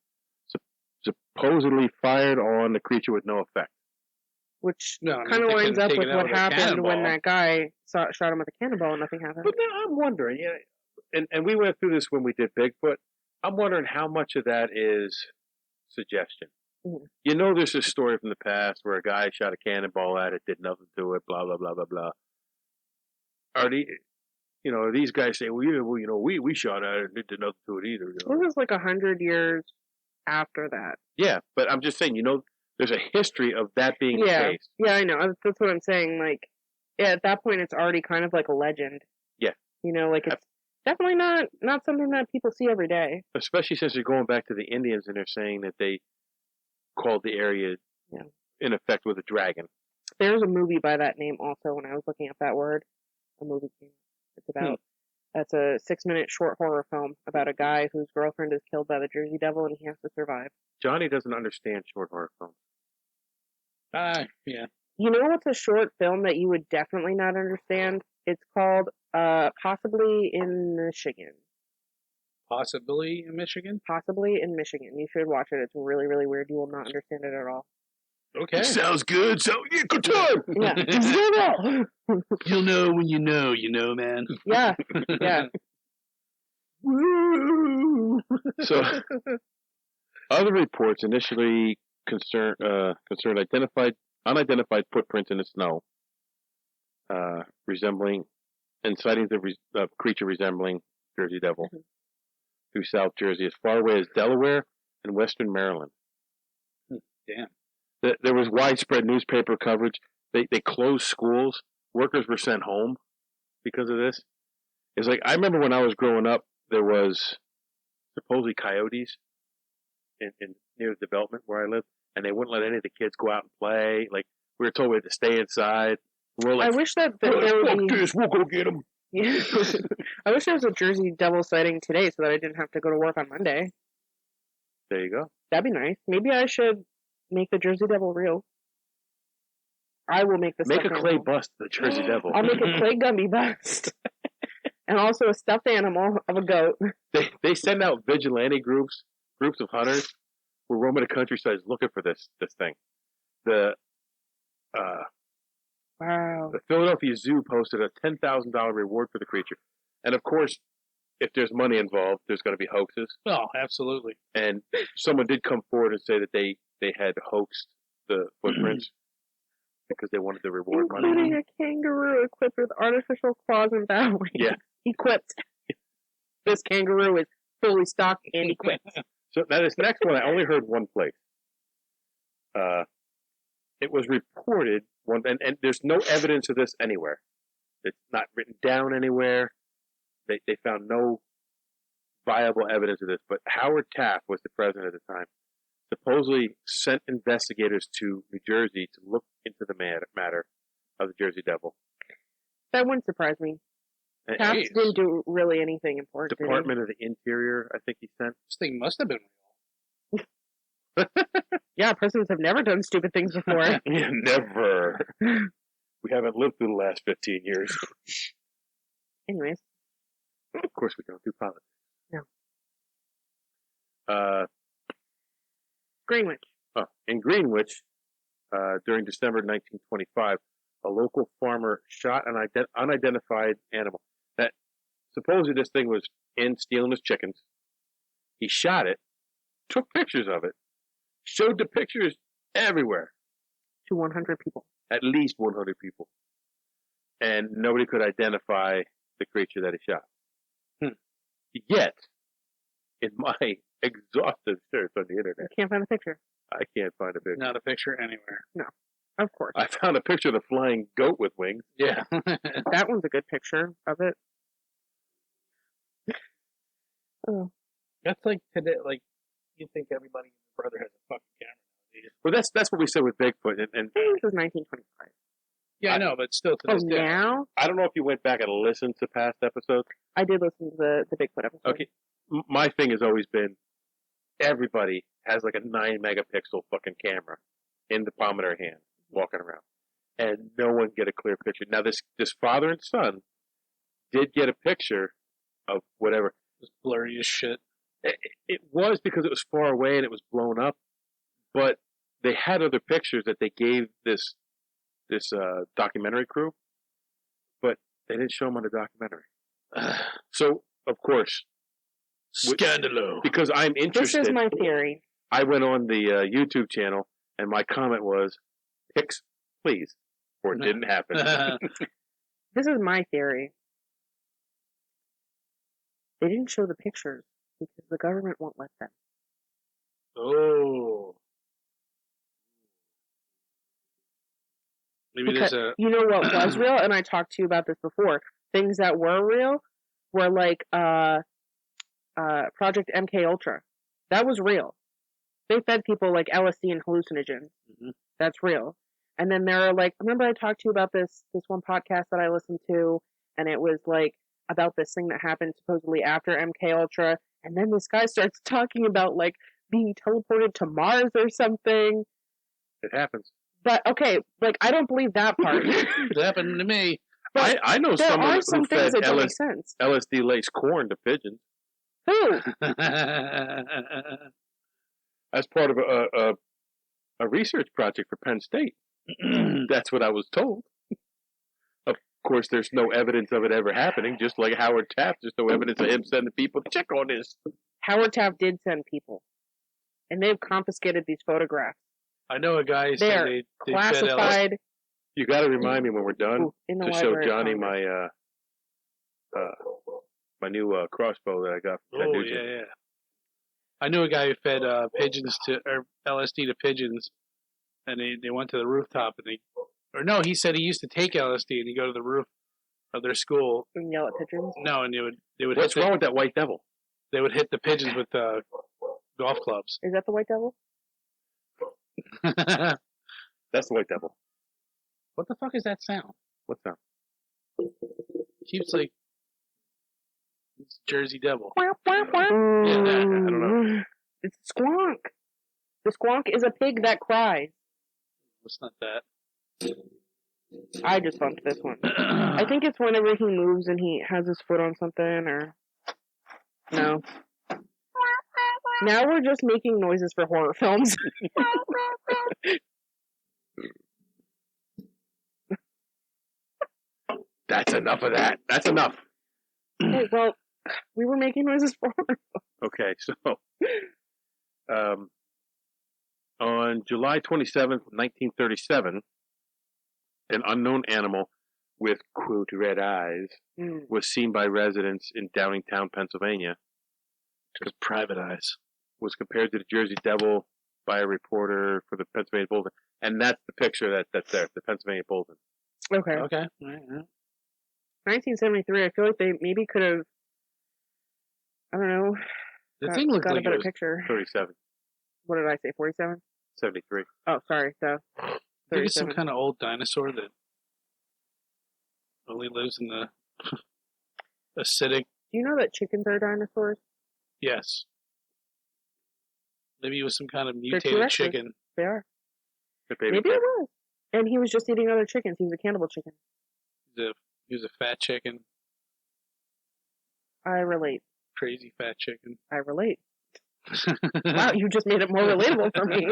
Speaker 1: supposedly fired on the creature with no effect.
Speaker 3: Which
Speaker 2: No, I mean,
Speaker 3: kind of
Speaker 2: they
Speaker 3: lines
Speaker 2: couldn't
Speaker 3: up
Speaker 2: take
Speaker 3: with
Speaker 2: it out
Speaker 3: what
Speaker 2: with a
Speaker 3: happened when
Speaker 2: cannonball.
Speaker 3: that guy shot him with a cannonball and nothing happened.
Speaker 1: But now I'm wondering, and we went through this when we did Bigfoot. I'm wondering how much of that is suggestion.
Speaker 3: Mhm.
Speaker 1: You know, there's a story from the past where a guy shot a cannonball at it, did nothing to it, blah blah blah blah blah. Are these guys say, we shot at it, it did nothing to it either.
Speaker 3: This was like 100 years after that.
Speaker 1: Yeah, but I'm just saying, there's a history of that being the case.
Speaker 3: Yeah, I know. That's what I'm saying. Like, yeah, at that point, it's already kind of like a legend.
Speaker 1: Yeah.
Speaker 3: Like it's definitely not something that people see every day.
Speaker 1: Especially since you're going back to the Indians and they're saying that they called the area in effect with a dragon.
Speaker 3: There's a movie by that name also. When I was looking up that word, a movie came. It's about. That's a 6-minute short horror film about a guy whose girlfriend is killed by the Jersey Devil and he has to survive.
Speaker 1: Johnny doesn't understand short horror films.
Speaker 2: Yeah.
Speaker 3: You know what's a short film that you would definitely not understand? It's called Possibly in Michigan.
Speaker 2: Possibly in Michigan?
Speaker 3: Possibly in Michigan. You should watch it. It's really, really weird. You will not understand it at all.
Speaker 2: Okay.
Speaker 1: It sounds good. So, yeah, good time.
Speaker 3: Yeah.
Speaker 2: You'll know when you know, man.
Speaker 3: Yeah. Yeah.
Speaker 2: Woo!
Speaker 1: So, other reports initially concerned unidentified footprints in the snow, resembling and sightings of creature resembling Jersey Devil through South Jersey as far away as Delaware and Western Maryland.
Speaker 2: Damn.
Speaker 1: There was widespread newspaper coverage. They closed schools. Workers were sent home because of this. It's like, I remember when I was growing up, there was supposedly coyotes in near the development where I lived, and they wouldn't let any of the kids go out and play. Like, we were told we had to stay inside. We're like,
Speaker 3: I wish that there would be.
Speaker 1: This, we'll go get them.
Speaker 3: Yeah. I wish there was a Jersey Devil sighting today so that I didn't have to go to work on Monday.
Speaker 1: There you go.
Speaker 3: That'd be nice. Maybe I should make the Jersey Devil real. I will make the
Speaker 1: Make a clay
Speaker 3: animal.
Speaker 1: bust of the Jersey Devil.
Speaker 3: I'll make a clay Gumby bust. And also a stuffed animal of a goat.
Speaker 1: They send out vigilante groups of hunters who roam the countryside looking for this thing.
Speaker 3: Wow.
Speaker 1: The Philadelphia Zoo posted a $10,000 reward for the creature. And of course, if there's money involved, there's going to be hoaxes.
Speaker 2: Oh, absolutely.
Speaker 1: And someone did come forward and say that they had hoaxed the footprints because they wanted the reward money.
Speaker 3: Including a kangaroo equipped with artificial claws and bow wings.
Speaker 1: Yeah.
Speaker 3: Equipped. This kangaroo is fully stocked and equipped.
Speaker 1: So now this next one, I only heard one place. It was reported, and there's no evidence of this anywhere. It's not written down anywhere. They found no viable evidence of this. But Howard Taft was the president at the time. Supposedly sent investigators to New Jersey to look into the matter of the Jersey Devil.
Speaker 3: That wouldn't surprise me.
Speaker 1: And
Speaker 3: Taft didn't do really anything important.
Speaker 1: Department of the Interior, I think he sent.
Speaker 2: This thing must have been real.
Speaker 3: Yeah, presidents have never done stupid things before.
Speaker 1: Yeah, never. We haven't lived through the last 15 years.
Speaker 3: Anyways.
Speaker 1: Of course, we don't do politics.
Speaker 3: No. Greenwich.
Speaker 1: In Greenwich, during December 1925, a local farmer shot an unidentified animal. That supposedly this thing was in stealing his chickens. He shot it, took pictures of it, showed the pictures everywhere.
Speaker 3: To 100 people.
Speaker 1: At least 100 people. And nobody could identify the creature that he shot. Yet, in my exhaustive search on the internet,
Speaker 3: I can't find the picture.
Speaker 1: I can't find a picture.
Speaker 2: Not a picture anywhere.
Speaker 3: No, of course.
Speaker 1: I found a picture of the flying goat with wings.
Speaker 2: Yeah.
Speaker 3: That one's a good picture of it. Oh.
Speaker 2: That's like today. Like you think everybody and their brother has a fucking camera.
Speaker 1: Well, that's what we said with Bigfoot, and
Speaker 3: This is 1925.
Speaker 2: Yeah, I know, but still to this day.
Speaker 3: Now?
Speaker 1: I don't know if you went back and listened to past episodes.
Speaker 3: I did listen to the Bigfoot episode.
Speaker 1: Okay, my thing has always been everybody has like a 9-megapixel fucking camera in the palm of their hand walking around, and no one get a clear picture. Now this father and son did get a picture of whatever.
Speaker 2: It was blurry as shit.
Speaker 1: It was because it was far away and it was blown up, but they had other pictures that they gave this documentary crew, but they didn't show them on the documentary. So, of course,
Speaker 2: Scandalo.
Speaker 1: because I'm interested.
Speaker 3: This is my theory.
Speaker 1: I went on the YouTube channel, and my comment was, "Pics, please," or it didn't happen.
Speaker 3: This is my theory. They didn't show the pictures because the government won't let them.
Speaker 2: Oh. Maybe
Speaker 3: Because
Speaker 2: there's a.
Speaker 3: you know what was real, and I talked to you about this before. Things that were real were like Project MK Ultra. That was real. They fed people like LSD and hallucinogens.
Speaker 2: Mm-hmm.
Speaker 3: That's real. And then there are like, remember I talked to you about this one podcast that I listened to, and it was like about this thing that happened supposedly after MK Ultra, and then this guy starts talking about like being teleported to Mars or something.
Speaker 1: It happens.
Speaker 3: But okay, like I don't believe that part.
Speaker 2: It happened to me.
Speaker 3: But
Speaker 1: I know
Speaker 3: there
Speaker 1: someone
Speaker 3: are some
Speaker 1: who
Speaker 3: things
Speaker 1: fed
Speaker 3: that don't make sense.
Speaker 1: LSD laced corn to pigeons
Speaker 3: Who?
Speaker 1: as part of a research project for Penn State. That's what I was told. Of course, there's no evidence of it ever happening, just like Howard Taft. There's no evidence of him sending people to check on this.
Speaker 3: Howard Taft did send people, and they've confiscated these photographs.
Speaker 2: I know a guy who said
Speaker 3: They're
Speaker 2: they fed
Speaker 3: classified.
Speaker 1: You got to remind me when we're done
Speaker 3: In the
Speaker 1: to show
Speaker 3: Library of
Speaker 1: Johnny
Speaker 3: Congress.
Speaker 1: my new crossbow that I got from Ted
Speaker 2: Oh,
Speaker 1: Nugent.
Speaker 2: yeah. I knew a guy who fed pigeons or LSD to pigeons, and they went to the rooftop, and he said he used to take LSD and he'd go to the roof of their school.
Speaker 3: And yell at pigeons.
Speaker 2: No, and they would.
Speaker 1: What's wrong with that white devil?
Speaker 2: They would hit the pigeons with golf clubs.
Speaker 3: Is that the White Devil?
Speaker 1: That's the white devil.
Speaker 2: What the fuck is that sound?
Speaker 1: What's that?
Speaker 2: Keeps like it's Jersey Devil.
Speaker 3: Yeah,
Speaker 2: I don't know.
Speaker 3: It's Squonk. The Squonk is a pig that cries.
Speaker 2: It's not that.
Speaker 3: I just bumped this one. I think it's whenever he moves and he has his foot on something, or no. Now we're just making noises for horror films.
Speaker 1: That's enough of that. That's enough.
Speaker 3: Okay, well, we were making noises for horror.
Speaker 1: Okay, so on July 27th, 1937, an unknown animal with, quote, red eyes was seen by residents in Downingtown, Pennsylvania.
Speaker 2: Because private eyes.
Speaker 1: Was compared to the Jersey Devil by a reporter for the Pennsylvania Bulletin. And that's the picture that's there, the Pennsylvania Bulletin.
Speaker 3: Okay.
Speaker 2: Okay. All right.
Speaker 3: 1973, I feel like they maybe could have, I don't know,
Speaker 2: The thing looked
Speaker 3: got
Speaker 2: like
Speaker 3: a better
Speaker 2: it was
Speaker 3: picture.
Speaker 1: 37,
Speaker 3: What did I say, 47?
Speaker 1: 73.
Speaker 3: Oh, sorry, so
Speaker 2: I think it's some
Speaker 3: 37.
Speaker 2: kind of old dinosaur that only lives in the acidic.
Speaker 3: Do you know that chickens are dinosaurs?
Speaker 2: Yes. Maybe it was some kind of
Speaker 3: They're
Speaker 2: mutated
Speaker 3: T-Rexes.
Speaker 2: chicken.
Speaker 3: They are.
Speaker 1: The baby
Speaker 3: Maybe
Speaker 1: chick.
Speaker 3: it was. And he was just eating other chickens. He was a cannibal chicken.
Speaker 2: He was a fat chicken,
Speaker 3: I relate.
Speaker 2: crazy fat chicken.
Speaker 3: I relate. Wow, you just made it more relatable for me.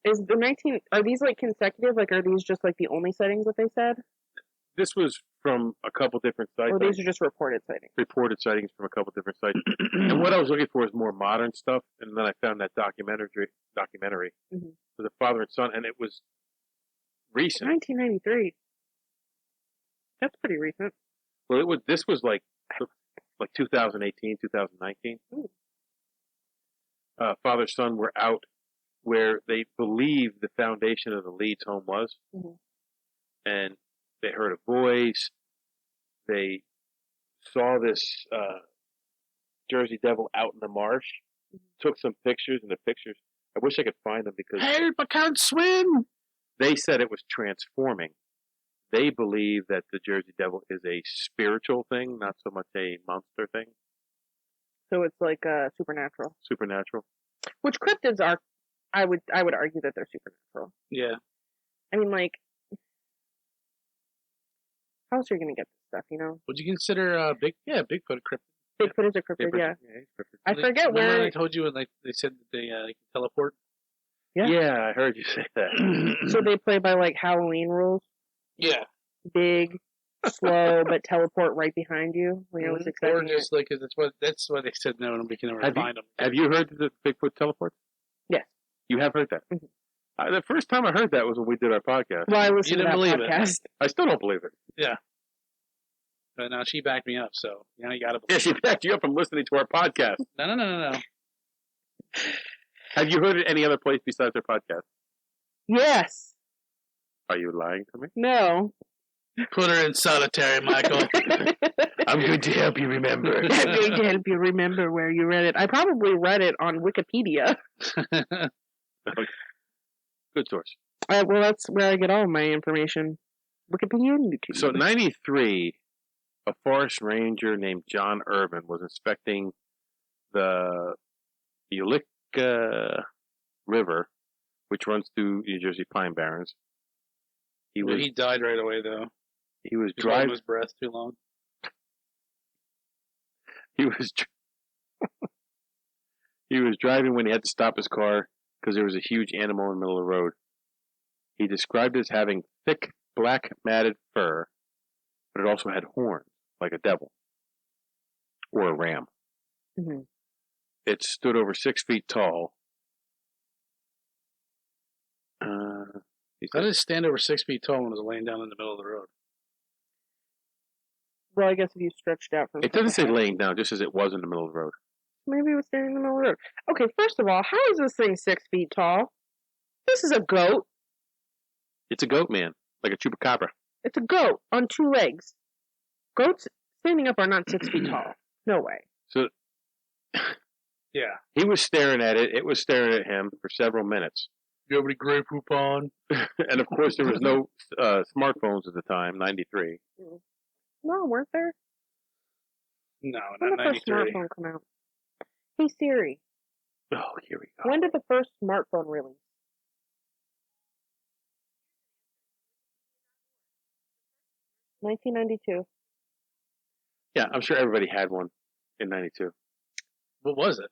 Speaker 3: Is the 19? Are these like consecutive? Like, are these just like the only sightings that they said,
Speaker 1: This was from a couple different sites.
Speaker 3: or these are just reported sightings?
Speaker 1: Reported sightings from a couple different sites. And what I was looking for is more modern stuff. And then I found that documentary
Speaker 3: Mhm.
Speaker 1: for the father and son, and it was recent.
Speaker 3: 1993. That's pretty recent.
Speaker 1: Well, this was like like 2018, 2019. Father and son were out where they believe the foundation of the Leeds home was, and they heard a voice. They saw this Jersey Devil out in the marsh. Took some pictures, and the pictures. I wish I could find them because
Speaker 2: help! I can't swim.
Speaker 1: They said it was transforming. They believe that the Jersey Devil is a spiritual thing, not so much a monster thing.
Speaker 3: So it's like supernatural.
Speaker 1: Supernatural.
Speaker 3: Which cryptids are, I would argue that they're supernatural.
Speaker 2: Yeah.
Speaker 3: I mean, like, how else are you going to get this stuff, you know?
Speaker 2: Would you consider Bigfoot a cryptid?
Speaker 3: Bigfoot is a cryptid, yeah. I forget where...
Speaker 2: I told you when they said that they can teleport?
Speaker 1: Yeah, I heard you say that.
Speaker 3: So they play by, like, Halloween rules?
Speaker 2: Yeah.
Speaker 3: Big, slow, but teleport right behind you when you're expecting
Speaker 2: or just like that's why they said no, nobody can ever find them.
Speaker 1: Have you heard that Bigfoot teleports?
Speaker 3: Yes.
Speaker 1: You have heard that? Mm-hmm. The first time I heard that was when we did our podcast.
Speaker 3: Well, I listened to that podcast.
Speaker 1: I still don't believe it.
Speaker 2: Yeah. But now she backed me up, so you got to believe.
Speaker 1: Yeah, she backed you up from listening to our podcast.
Speaker 2: No.
Speaker 1: Have you heard it any other place besides our podcast?
Speaker 3: Yes.
Speaker 1: Are you lying to me?
Speaker 3: No.
Speaker 2: Put her in solitary, Michael.
Speaker 1: I'm going to help you remember.
Speaker 3: I'm going to help you remember where you read it. I probably read it on Wikipedia.
Speaker 1: Good source.
Speaker 3: Well, that's where I get all of my information. Wikipedia and YouTube.
Speaker 1: So, 93, a forest ranger named John Irvin was inspecting the Ulica River, which runs through New Jersey Pine Barrens.
Speaker 2: He died right away, though.
Speaker 1: He was driving
Speaker 2: his breath too long.
Speaker 1: He was driving when he had to stop his car because there was a huge animal in the middle of the road. He described it as having thick, black, matted fur, but it also had horns, like a devil or a ram.
Speaker 3: Mm-hmm.
Speaker 1: It stood over 6 feet tall.
Speaker 2: How did it stand over 6 feet tall when it was laying down in the middle of the road?
Speaker 3: Well, I guess if you stretched out from...
Speaker 1: It doesn't say laying down, just as it was in the middle of the road.
Speaker 3: Maybe it was standing in the middle of the road. Okay, first of all, how is this thing 6 feet tall? This is a goat.
Speaker 1: It's a goat, man. Like a chupacabra.
Speaker 3: It's a goat on 2 legs. Goats standing up are not 6 feet tall. No way.
Speaker 1: So...
Speaker 2: Yeah.
Speaker 1: He was staring at it. It was staring at him for several minutes.
Speaker 2: You have any Grey Poupon?
Speaker 1: And of course, there was no smartphones at the time, 93.
Speaker 3: No, weren't there?
Speaker 2: No,
Speaker 3: when
Speaker 2: not 93.
Speaker 3: When did the first smartphone come out? Hey, Siri.
Speaker 1: Oh, here we go.
Speaker 3: When did the first smartphone release? $1992.
Speaker 1: Yeah, I'm sure everybody had one in 92.
Speaker 2: What was it?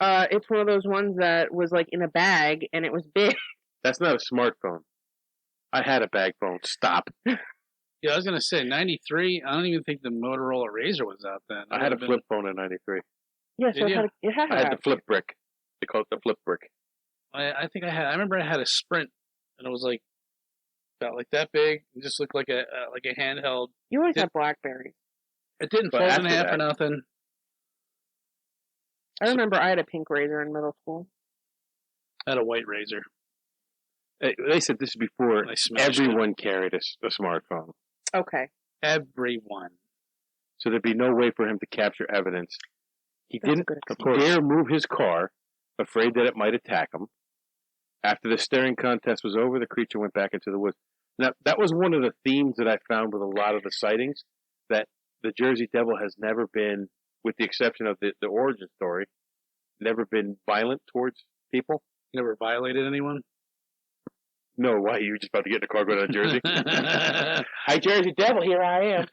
Speaker 3: It's one of those ones that was like in a bag and it was big.
Speaker 1: That's not a smartphone. I had a bag phone. Stop.
Speaker 2: Yeah, I was gonna say 93. I don't even think the Motorola Razr was out then.
Speaker 1: I had a flip phone in 93.
Speaker 3: Yeah, so it had
Speaker 1: I had the flip brick. They call it the flip brick.
Speaker 2: I think I remember I had a Sprint, and it was like about like that big. It just looked like a handheld.
Speaker 3: You always had BlackBerry.
Speaker 2: It didn't fold in half or nothing.
Speaker 3: I remember I had a pink Razr in middle school.
Speaker 2: I had a white Razr.
Speaker 1: They said this is before everyone carried a smartphone.
Speaker 3: Okay.
Speaker 2: Everyone.
Speaker 1: So there'd be no way for him to capture evidence. He didn't dare move his car, afraid that it might attack him. After the staring contest was over, the creature went back into the woods. Now, that was one of the themes that I found with a lot of the sightings, that the Jersey Devil has never been, with the exception of the origin story, never been violent towards people.
Speaker 2: Never violated anyone?
Speaker 1: No, why? You were just about to get in the car going to Jersey? Hi, Jersey Devil, here I am.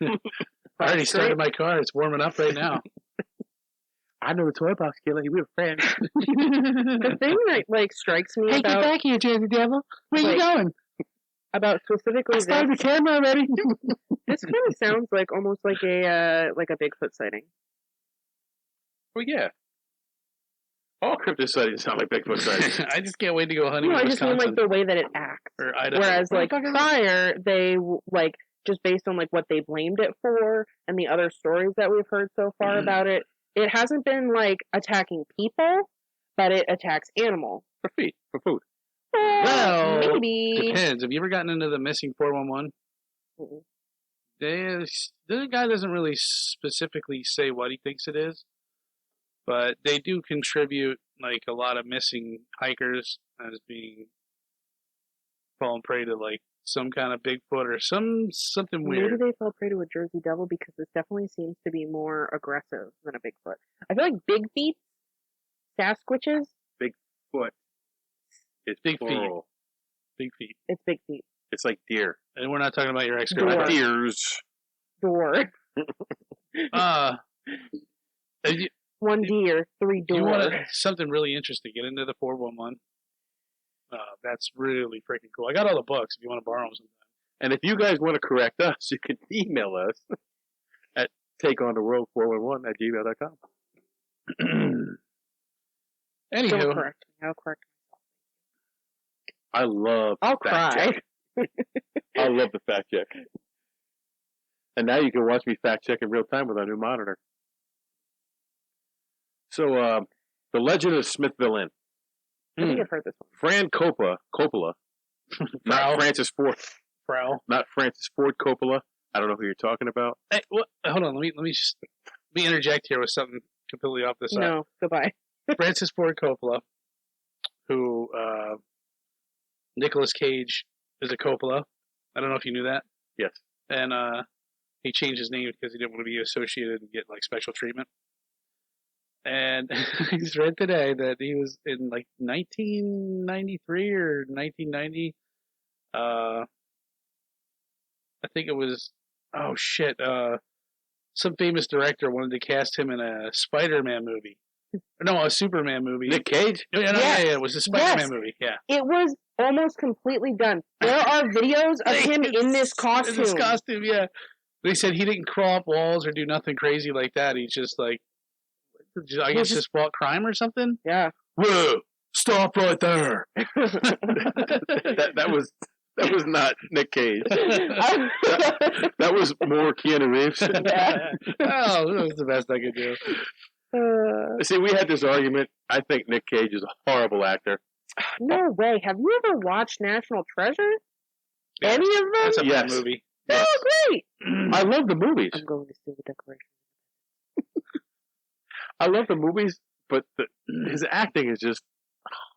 Speaker 2: I already started my car. It's warming up right now.
Speaker 1: I know the toy box killer. We were friends.
Speaker 3: The thing that strikes me
Speaker 1: about... Hey, get back here, Jersey Devil. Where you going?
Speaker 3: About specifically
Speaker 1: this... I started the camera already.
Speaker 3: This kind of sounds like almost like a Bigfoot sighting.
Speaker 1: Well, yeah. All cryptid sightings sound like Bigfoot sightings.
Speaker 2: I just can't wait to go hunting in
Speaker 3: Wisconsin.
Speaker 2: I just mean
Speaker 3: the way that it acts. Whereas prior, they just based on like what they blamed it for and the other stories that we've heard so far about it. It hasn't been like attacking people, but it attacks animals.
Speaker 1: For food.
Speaker 2: Well,
Speaker 3: maybe.
Speaker 2: Depends. Have you ever gotten into the missing 411? The guy doesn't really specifically say what he thinks it is, but they do contribute like a lot of missing hikers as being fallen prey to like some kind of Bigfoot or something weird.
Speaker 3: Maybe they fell prey to a Jersey Devil because this definitely seems to be more aggressive than a Bigfoot. I feel like Big Feet, Sasquatches.
Speaker 1: Bigfoot. It's
Speaker 2: Big
Speaker 1: plural.
Speaker 2: Big feet.
Speaker 3: It's Big Feet.
Speaker 1: It's like deer.
Speaker 2: And we're not talking about your ex-girlfriend.
Speaker 1: Not deers.
Speaker 3: Door. One deer, three doors.
Speaker 2: You want something really interesting? Get into the 411. That's really freaking cool. I got all the books if you want to borrow them sometime.
Speaker 1: And if you guys want to correct us, you can email us at takeontheworld411@gmail.com.
Speaker 2: Anywho,
Speaker 3: Don't correct me. I'll correct
Speaker 1: I love
Speaker 3: I'll
Speaker 1: fact
Speaker 3: cry.
Speaker 1: check. I love the fact check. And now you can watch me fact check in real time with our new monitor. So, the Legend of Smithville Inn.
Speaker 3: I think I've heard this one.
Speaker 1: Fran Coppola, not Francis Ford, not Francis Ford Coppola. I don't know who you're talking about.
Speaker 2: Hey, hold on. Let me interject here with something completely off the side.
Speaker 3: No, goodbye.
Speaker 2: Francis Ford Coppola, who Nicolas Cage is a Coppola. I don't know if you knew that.
Speaker 1: Yes.
Speaker 2: And he changed his name because he didn't want to be associated and get like special treatment. And I just read today that he was in like 1993 or 1990. I think it was. Oh shit! Some famous director wanted to cast him in a Spider-Man movie. No, a Superman movie.
Speaker 1: Nick Cage?
Speaker 2: Yeah, it was a Spider-Man movie. Yeah.
Speaker 3: It was almost completely done. There are videos of him in this costume.
Speaker 2: In this costume, yeah. They said he didn't crawl up walls or do nothing crazy like that. He's just like, I guess just fought crime or something.
Speaker 3: Yeah.
Speaker 1: Whoa! Stop right there. that was not Nick Cage. that was more Keanu Reeves.
Speaker 3: Yeah.
Speaker 2: Oh, that was the best I could do.
Speaker 1: See, we had this argument. I think Nick Cage is a horrible actor.
Speaker 3: No way. Have you ever watched National Treasure?
Speaker 2: Yeah,
Speaker 3: Any of them?
Speaker 2: That's a bad movie.
Speaker 3: They're all great.
Speaker 1: I love the movies.
Speaker 3: I'm going to steal the decoration.
Speaker 1: I love the movies, but his acting is just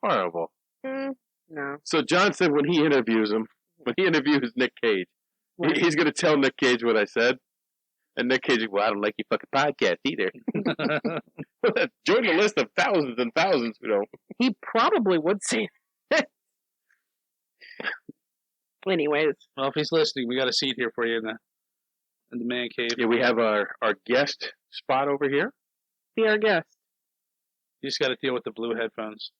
Speaker 1: horrible.
Speaker 3: No.
Speaker 1: So John said when he interviews Nick Cage, he's going to tell Nick Cage what I said. And Nick Cage, well, I don't like your fucking podcast either. Join the list of thousands and thousands,
Speaker 3: He probably would say that. Anyways.
Speaker 2: Well, if he's listening, we got a seat here for you in the man cave.
Speaker 1: Yeah, we have our guest spot over here.
Speaker 3: Be our guest.
Speaker 2: You just got to deal with the blue headphones.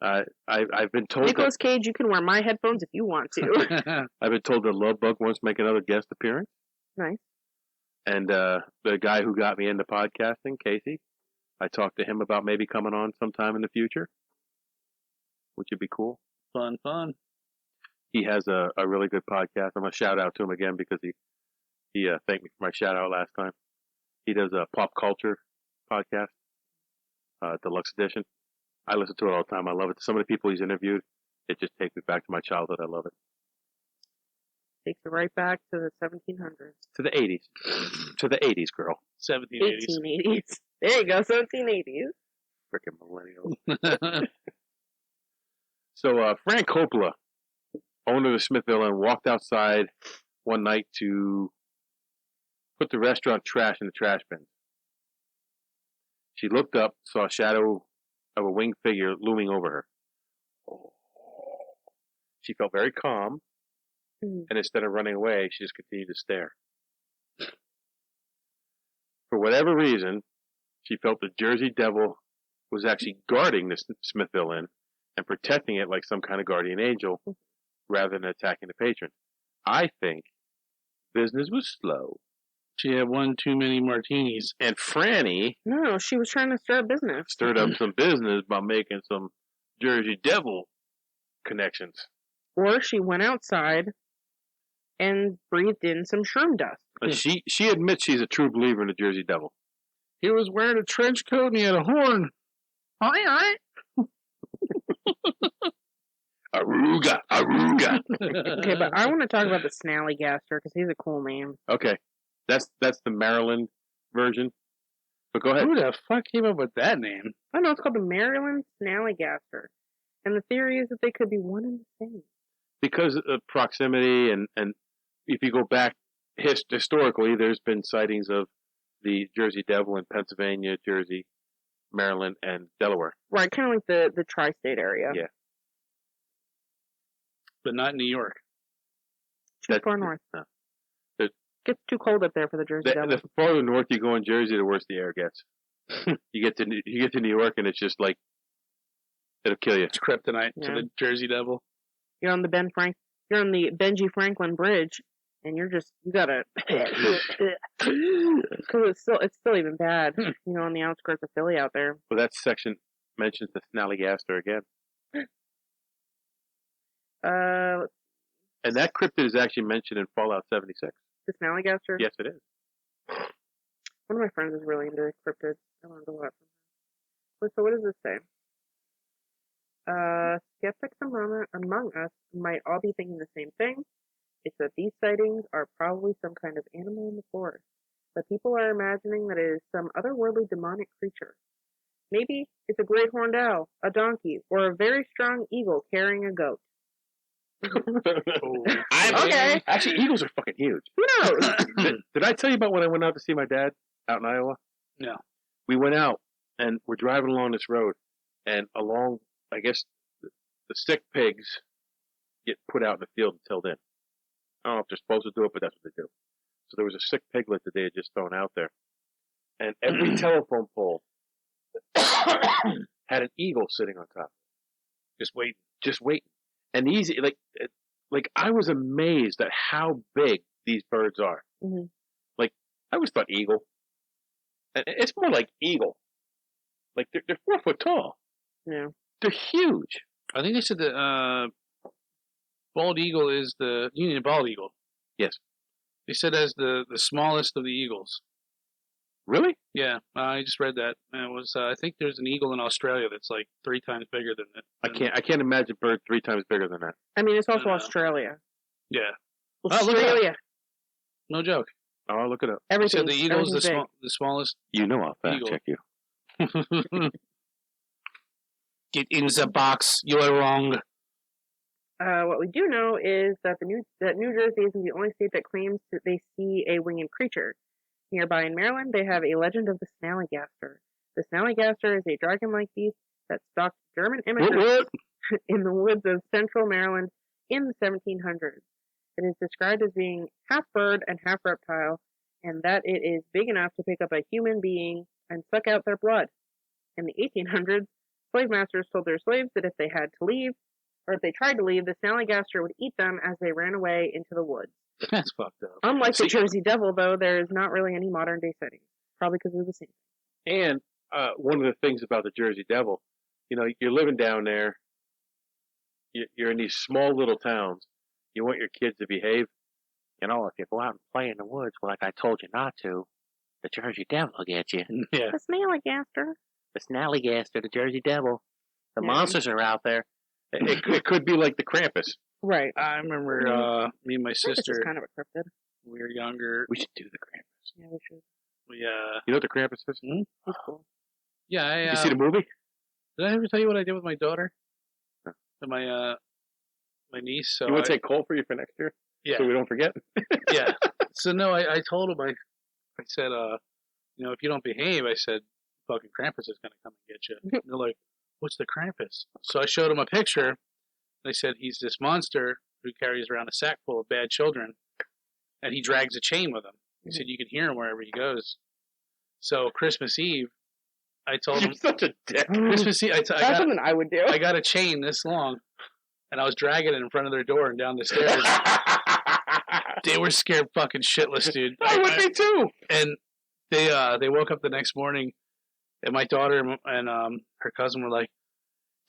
Speaker 1: I've been told
Speaker 3: Nicolas Cage, you can wear my headphones if you want to.
Speaker 1: I've been told that Love Bug wants to make another guest appearance.
Speaker 3: Nice.
Speaker 1: And the guy who got me into podcasting, Casey, I talked to him about maybe coming on sometime in the future, which would be cool.
Speaker 2: Fun.
Speaker 1: He has a really good podcast. I'm going to shout out to him again because he thanked me for my shout out last time. He does a pop culture podcast, deluxe edition. I listen to it all the time. I love it. Some of the people he's interviewed, it just takes me back to my childhood. I love it.
Speaker 3: Takes it right back to the 1700s.
Speaker 1: To the 80s. To the 80s, girl.
Speaker 2: 1780s.
Speaker 3: 1880s. There you go, 1780s.
Speaker 1: Frickin' millennials. So, Frank Coppola, owner of Smithville Inn, walked outside one night to put the restaurant trash in the trash bin. She looked up, saw a shadow of a winged figure looming over her. She felt very calm, and instead of running away, she just continued to stare. For whatever reason, she felt the Jersey Devil was actually guarding the Smithville Inn and protecting it like some kind of guardian angel rather than attacking the patron. I think business was slow.
Speaker 2: She had one too many martinis.
Speaker 1: And Franny...
Speaker 3: No, she was trying to start a business.
Speaker 1: Stirred up some business by making some Jersey Devil connections.
Speaker 3: Or she went outside and breathed in some shroom dust.
Speaker 1: And she admits she's a true believer in the Jersey Devil.
Speaker 2: He was wearing a trench coat and he had a horn. Hi.
Speaker 1: Aruga.
Speaker 3: Okay, but I want to talk about the Snallygaster because he's a cool name.
Speaker 1: Okay, that's the Maryland version. But go ahead.
Speaker 2: Who the fuck came up with that name?
Speaker 3: I know, it's called the Maryland Snallygaster. And the theory is that they could be one and the same.
Speaker 1: Because of proximity, and if you go back historically, there's been sightings of the Jersey Devil in Pennsylvania, Jersey, Maryland, and Delaware.
Speaker 3: Right, kind of like the tri-state area.
Speaker 1: Yeah.
Speaker 2: But not in New York.
Speaker 3: Too far north.
Speaker 1: No.
Speaker 3: Gets too cold up there for the Jersey Devil.
Speaker 1: The farther north you go in Jersey, the worse the air gets. you get to New York, and it's just like it'll kill you.
Speaker 2: It's kryptonite to the Jersey Devil.
Speaker 3: You're on the Benji Franklin Bridge, and you gotta because it's still even bad. On the outskirts of Philly out there.
Speaker 1: Well, that section mentions the Snallygaster again. And that cryptid is actually mentioned in Fallout 76.
Speaker 3: The Snallygaster?
Speaker 1: Yes, it is.
Speaker 3: One of my friends is really into cryptids. I learned a lot from him. So what does this say? Skeptics among us might all be thinking the same thing. It's that these sightings are probably some kind of animal in the forest. But people are imagining that it is some otherworldly demonic creature. Maybe it's a great horned owl, a donkey, or a very strong eagle carrying a goat.
Speaker 1: Okay. Actually, eagles are fucking huge.
Speaker 3: Who knows?
Speaker 1: Did I tell you about when I went out to see my dad out in Iowa?
Speaker 2: No.
Speaker 1: We went out, and we're driving along this road, and along, I guess, the sick pigs get put out in the field and tilled in. I don't know if they're supposed to do it, but that's what they do. So there was a sick piglet that they had just thrown out there. And every telephone pole had an eagle sitting on top. Just waiting. And these, like I was amazed at how big these birds are.
Speaker 3: Mm-hmm.
Speaker 1: Like, I always thought eagle. And it's more like eagle. Like, they're 4 foot tall.
Speaker 3: Yeah.
Speaker 1: They're huge.
Speaker 2: I think they said that bald eagle is the Union bald eagle.
Speaker 1: Yes.
Speaker 2: They said as the smallest of the eagles.
Speaker 1: Really?
Speaker 2: Yeah, I just read that. And it was I think there's an eagle in Australia that's like 3 times bigger than it.
Speaker 1: I can't imagine a bird 3 times bigger than that.
Speaker 3: I mean, it's also Australia.
Speaker 2: Yeah.
Speaker 3: Australia.
Speaker 2: No joke.
Speaker 1: Oh, look it up.
Speaker 2: So the eagle is the smallest.
Speaker 1: I'll fact check you.
Speaker 2: Get in the box. You are wrong.
Speaker 3: What we do know is that New Jersey isn't the only state that claims that they see a winged creature. Nearby in Maryland, they have a legend of the Snallygaster. The Snallygaster is a dragon-like beast that stalked German immigrants in the woods of central Maryland in the 1700s. It is described as being half bird and half reptile, and that it is big enough to pick up a human being and suck out their blood. In the 1800s, slave masters told their slaves that if they had to leave, or if they tried to leave, the Snallygaster would eat them as they ran away into the woods.
Speaker 2: That's fucked up.
Speaker 3: Unlike the Jersey Devil, though, there is not really any modern day sightings. Probably because they're the same.
Speaker 1: And one of the things about the Jersey Devil, you're living down there. You're in these small little towns. You want your kids to behave. If you go out and play in the woods, like I told you not to, the Jersey Devil will get you.
Speaker 3: Yeah. The Snallygaster.
Speaker 1: The Snallygaster, the Jersey Devil. The monsters are out there. It could be like the Krampus.
Speaker 3: Right.
Speaker 2: I remember me and my sister.
Speaker 3: It's kind of a cryptid.
Speaker 2: We were younger.
Speaker 1: We should do the Krampus.
Speaker 3: Yeah, we should.
Speaker 2: You
Speaker 1: know what the Krampus is?
Speaker 2: Hmm?
Speaker 3: That's cool.
Speaker 2: Yeah.
Speaker 1: You see the movie?
Speaker 2: Did I ever tell you what I did with my daughter? No. And my niece. So
Speaker 1: you want to take coal for you for next year?
Speaker 2: Yeah.
Speaker 1: So we don't forget?
Speaker 2: Yeah. So no, I told him, I said, if you don't behave, I said, fucking Krampus is going to come and get you. And they're like, what's the Krampus? So I showed him a picture. They said he's this monster who carries around a sack full of bad children, and he drags a chain with him. He said you can hear him wherever he goes. So Christmas Eve, I told him.
Speaker 1: You're such a dick.
Speaker 3: Christmas Eve, that's something I would do.
Speaker 2: I got a chain this long, and I was dragging it in front of their door and down the stairs. They were scared fucking shitless, dude.
Speaker 1: I would be too.
Speaker 2: And they woke up the next morning, and my daughter and her cousin were like,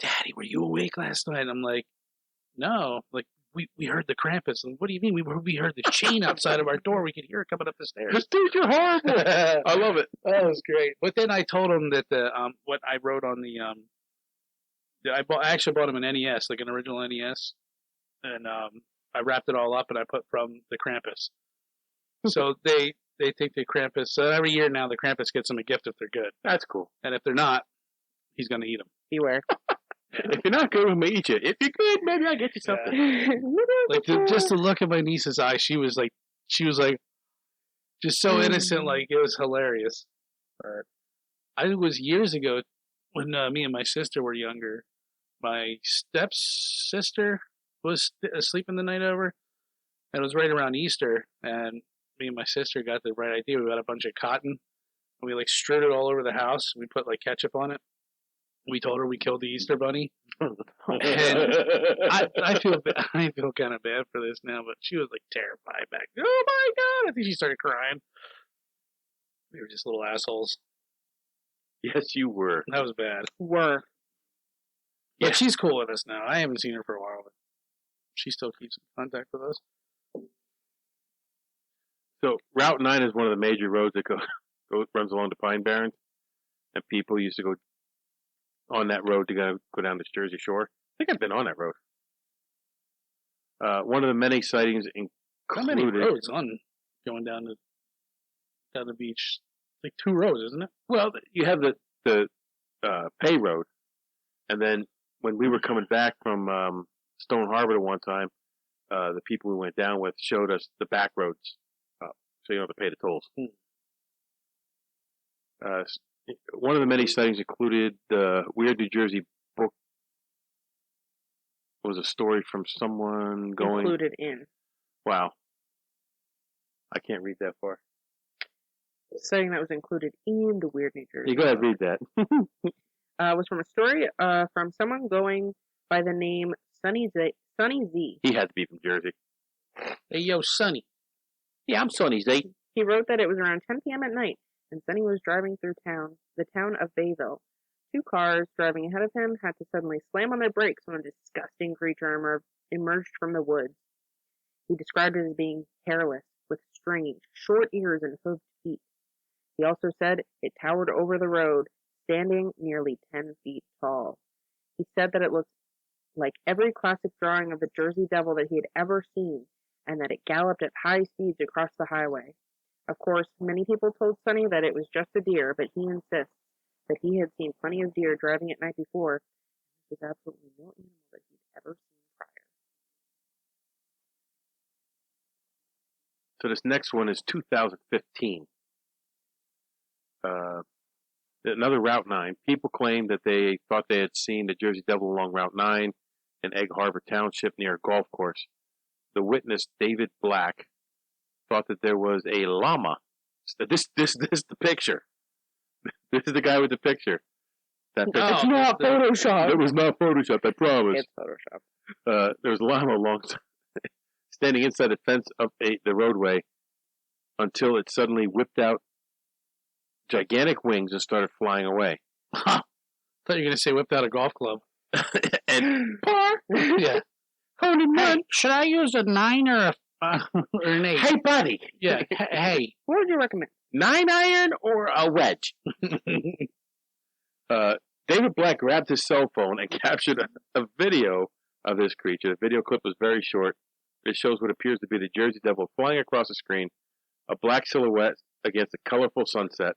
Speaker 2: "Daddy, were you awake last night?" And I'm like, "No, like we heard the Krampus. And what do you mean? We heard the chain outside of our door. We could hear it coming up the stairs.
Speaker 1: Dude, you're horrible. I love it.
Speaker 2: That was great. But then I told him that the what I wrote on the I actually bought him an NES, like an original NES, and I wrapped it all up and I put from the Krampus. So they think the Krampus. So every year now the Krampus gets them a gift if they're good.
Speaker 1: That's cool.
Speaker 2: And if they're not, he's going to eat them.
Speaker 3: Beware.
Speaker 1: If you're not good, we may eat you. If you're good, maybe I'll get you something.
Speaker 2: Yeah. Like just to look at my niece's eye, she was like, just so innocent, like it was hilarious. It was years ago when me and my sister were younger. My stepsister was sleeping the night over, and it was right around Easter. And me and my sister got the right idea. We got a bunch of cotton, and we like strewed it all over the house. We put like ketchup on it. We told her we killed the Easter bunny. And I feel kind of bad for this now, but she was like terrified back. Oh my God! I think she started crying. We were just little assholes.
Speaker 1: Yes, you were.
Speaker 2: That was bad.
Speaker 3: Were.
Speaker 2: Yeah, she's cool with us now. I haven't seen her for a while, but she still keeps in contact with us.
Speaker 1: So Route 9 is one of the major roads that runs along the Pine Barrens, and people used to go on that road to go down to Jersey Shore. I think I've been on that road. One of the many sightings included...
Speaker 2: How many roads on going down the beach? Like 2 roads, isn't it?
Speaker 1: Well, you have the Pay Road, and then when we were coming back from Stone Harbor the one time, the people we went down with showed us the back roads, so you don't have to pay the tolls. One of the many sightings included the Weird New Jersey book. It was a story from someone going...
Speaker 3: Included in.
Speaker 1: Wow. I can't read that far.
Speaker 3: Saying that was included in the Weird New Jersey.
Speaker 1: You go ahead and read that.
Speaker 3: Was from a story from someone going by the name Sonny Z.
Speaker 1: He had to be from Jersey.
Speaker 2: Hey, yo, Sonny.
Speaker 1: Yeah, I'm Sonny Z.
Speaker 3: He wrote that it was around 10 p.m. at night, and Sonny was driving through the town of Bayville. 2 cars driving ahead of him had to suddenly slam on their brakes when a disgusting creature emerged from the woods. He described it as being hairless, with strange, short ears and hooved feet. He also said it towered over the road, standing nearly 10 feet tall. He said that it looked like every classic drawing of the Jersey Devil that he had ever seen, and that it galloped at high speeds across the highway. Of course, many people told Sonny that it was just a deer, but he insists that he had seen plenty of deer driving at night before. There was absolutely no animal that he'd ever seen prior.
Speaker 1: So this next one is 2015. Another Route 9. People claimed that they thought they had seen the Jersey Devil along Route 9 in Egg Harbor Township near a golf course. The witness, David Black, thought that there was a llama. This is the picture. This is the guy with the picture. That picture.
Speaker 3: It's not Photoshopped.
Speaker 1: It was not Photoshopped, I promise.
Speaker 3: It's Photoshopped.
Speaker 1: There was a llama standing inside the fence of the roadway until it suddenly whipped out gigantic wings and started flying away.
Speaker 2: Huh. Thought you were going to say whipped out a golf club.
Speaker 1: And
Speaker 2: yeah.
Speaker 3: Holy man.
Speaker 2: Should I use a 9 or an 8?
Speaker 1: Hey, buddy.
Speaker 2: Yeah. Hey.
Speaker 3: What would you recommend?
Speaker 1: 9-iron or a wedge? David Black grabbed his cell phone and captured a video of this creature. The video clip was very short. It shows what appears to be the Jersey Devil flying across the screen, a black silhouette against a colorful sunset.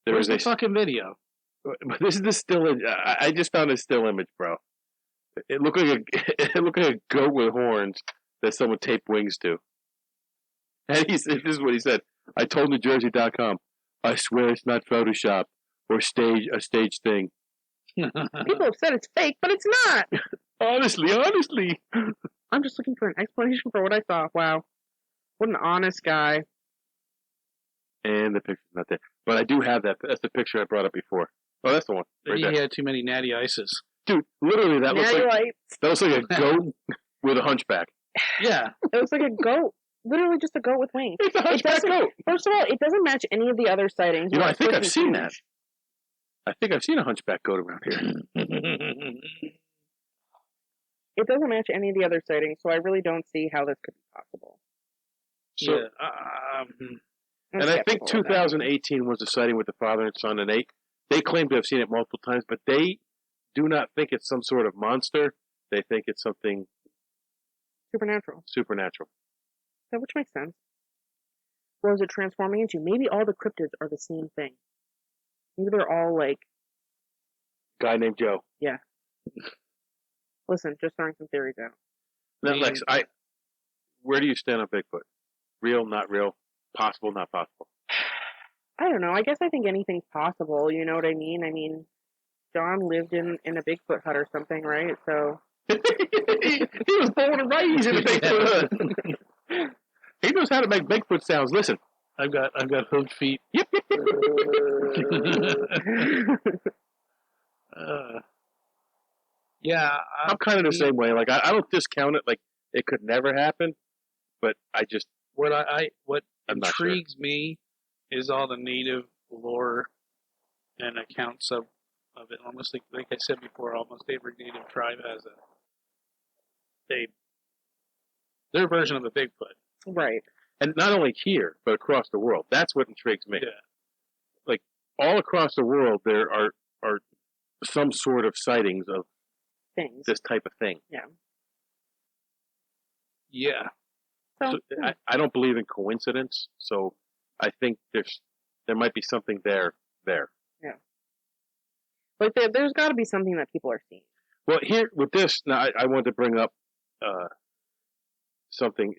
Speaker 2: Where's the fucking video?
Speaker 1: This is the still image. I just found a still image, bro. It looked like a goat with horns that someone taped wings to. And this is what he said. I told NewJersey.com, I swear it's not Photoshopped or a stage thing.
Speaker 3: People have said it's fake, but it's not.
Speaker 1: Honestly.
Speaker 3: I'm just looking for an explanation for what I saw. Wow. What an honest guy.
Speaker 1: And the picture's not there. But I do have that. That's the picture I brought up before. Oh, that's the one.
Speaker 2: Maybe he had too many natty ices.
Speaker 1: Dude, literally, that looks like a goat with a hunchback.
Speaker 2: Yeah.
Speaker 3: It looks like a goat. Literally just a goat with wings.
Speaker 1: It's a hunchback goat.
Speaker 3: First of all, it doesn't match any of the other sightings.
Speaker 1: You know, I think I've seen that. I think I've seen a hunchback goat around here.
Speaker 3: It doesn't match any of the other sightings, so I really don't see how this could be possible.
Speaker 1: So,
Speaker 2: yeah.
Speaker 3: I'm
Speaker 1: and I think
Speaker 3: skeptical of that.
Speaker 1: 2018 was the sighting with the father and son, and they claim to have seen it multiple times, but they do not think it's some sort of monster. They think it's something
Speaker 3: Supernatural.
Speaker 1: supernatural.
Speaker 3: Yeah, which makes sense. What is it transforming into? Maybe all the cryptids are the same thing. Maybe they're all like,
Speaker 1: Guy named Joe.
Speaker 3: listen, just throwing some theories out.
Speaker 1: Now,
Speaker 2: mean-
Speaker 1: Lex, where do you stand on Bigfoot? Real, not real? Possible, not possible?
Speaker 3: I don't know. I guess I think anything's possible. You know what I mean? I mean, John lived in a Bigfoot hut or something, right? So
Speaker 1: He was born and raised in a Bigfoot hut. He knows how to make Bigfoot sounds. Listen.
Speaker 2: I've got hooved feet.
Speaker 1: Yep.
Speaker 2: Yeah,
Speaker 1: I'm kind of the same way. Like, I don't discount it. Like, it could never happen. But I just,
Speaker 2: what
Speaker 1: I'm not sure.
Speaker 2: intrigues me is all the native lore and accounts of it. Almost like I said before, almost every native tribe has their version of a Bigfoot.
Speaker 3: right.
Speaker 1: And not only here, but across the world. That's what intrigues me.
Speaker 2: Yeah.
Speaker 1: Like, all across the world, there are some sort of sightings of
Speaker 3: Things.
Speaker 1: this type of thing.
Speaker 2: Yeah.
Speaker 3: So,
Speaker 1: So I don't believe in coincidence, so I think there might be something there.
Speaker 3: like there's got to be something that people are seeing.
Speaker 1: Well, here with this, now I wanted to bring up something.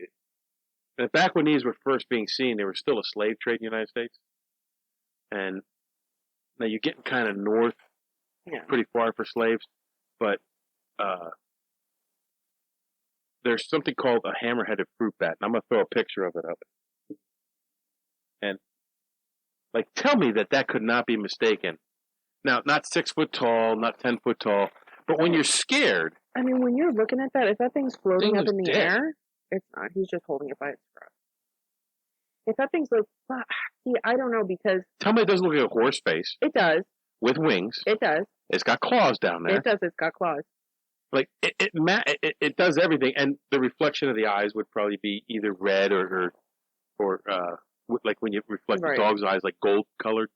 Speaker 1: And back when these were first being seen, there was still a slave trade in the United States, and now you're getting kind of north,
Speaker 3: Yeah.
Speaker 1: pretty far for slaves, but there's something called a hammer-headed fruit bat, and I'm gonna throw a picture of it up. And like, tell me that could not be mistaken. Now, not 6 foot tall, not 10 foot tall, but when you're scared,
Speaker 3: I mean, when you're looking at that, if that thing's floating
Speaker 2: Thing
Speaker 3: up
Speaker 2: was
Speaker 3: in the
Speaker 2: dead.
Speaker 3: air, it's not. He's just holding it by its scruff. If that thing's like, see, I don't know, because
Speaker 1: tell me it doesn't look like a horse face
Speaker 3: it does.
Speaker 1: with wings.
Speaker 3: It does.
Speaker 1: It's got claws down there.
Speaker 3: It does. It's got claws.
Speaker 1: Like it does everything, and the reflection of the eyes would probably be either red or like when you reflect
Speaker 3: Right.
Speaker 1: the dog's eyes, like gold colored.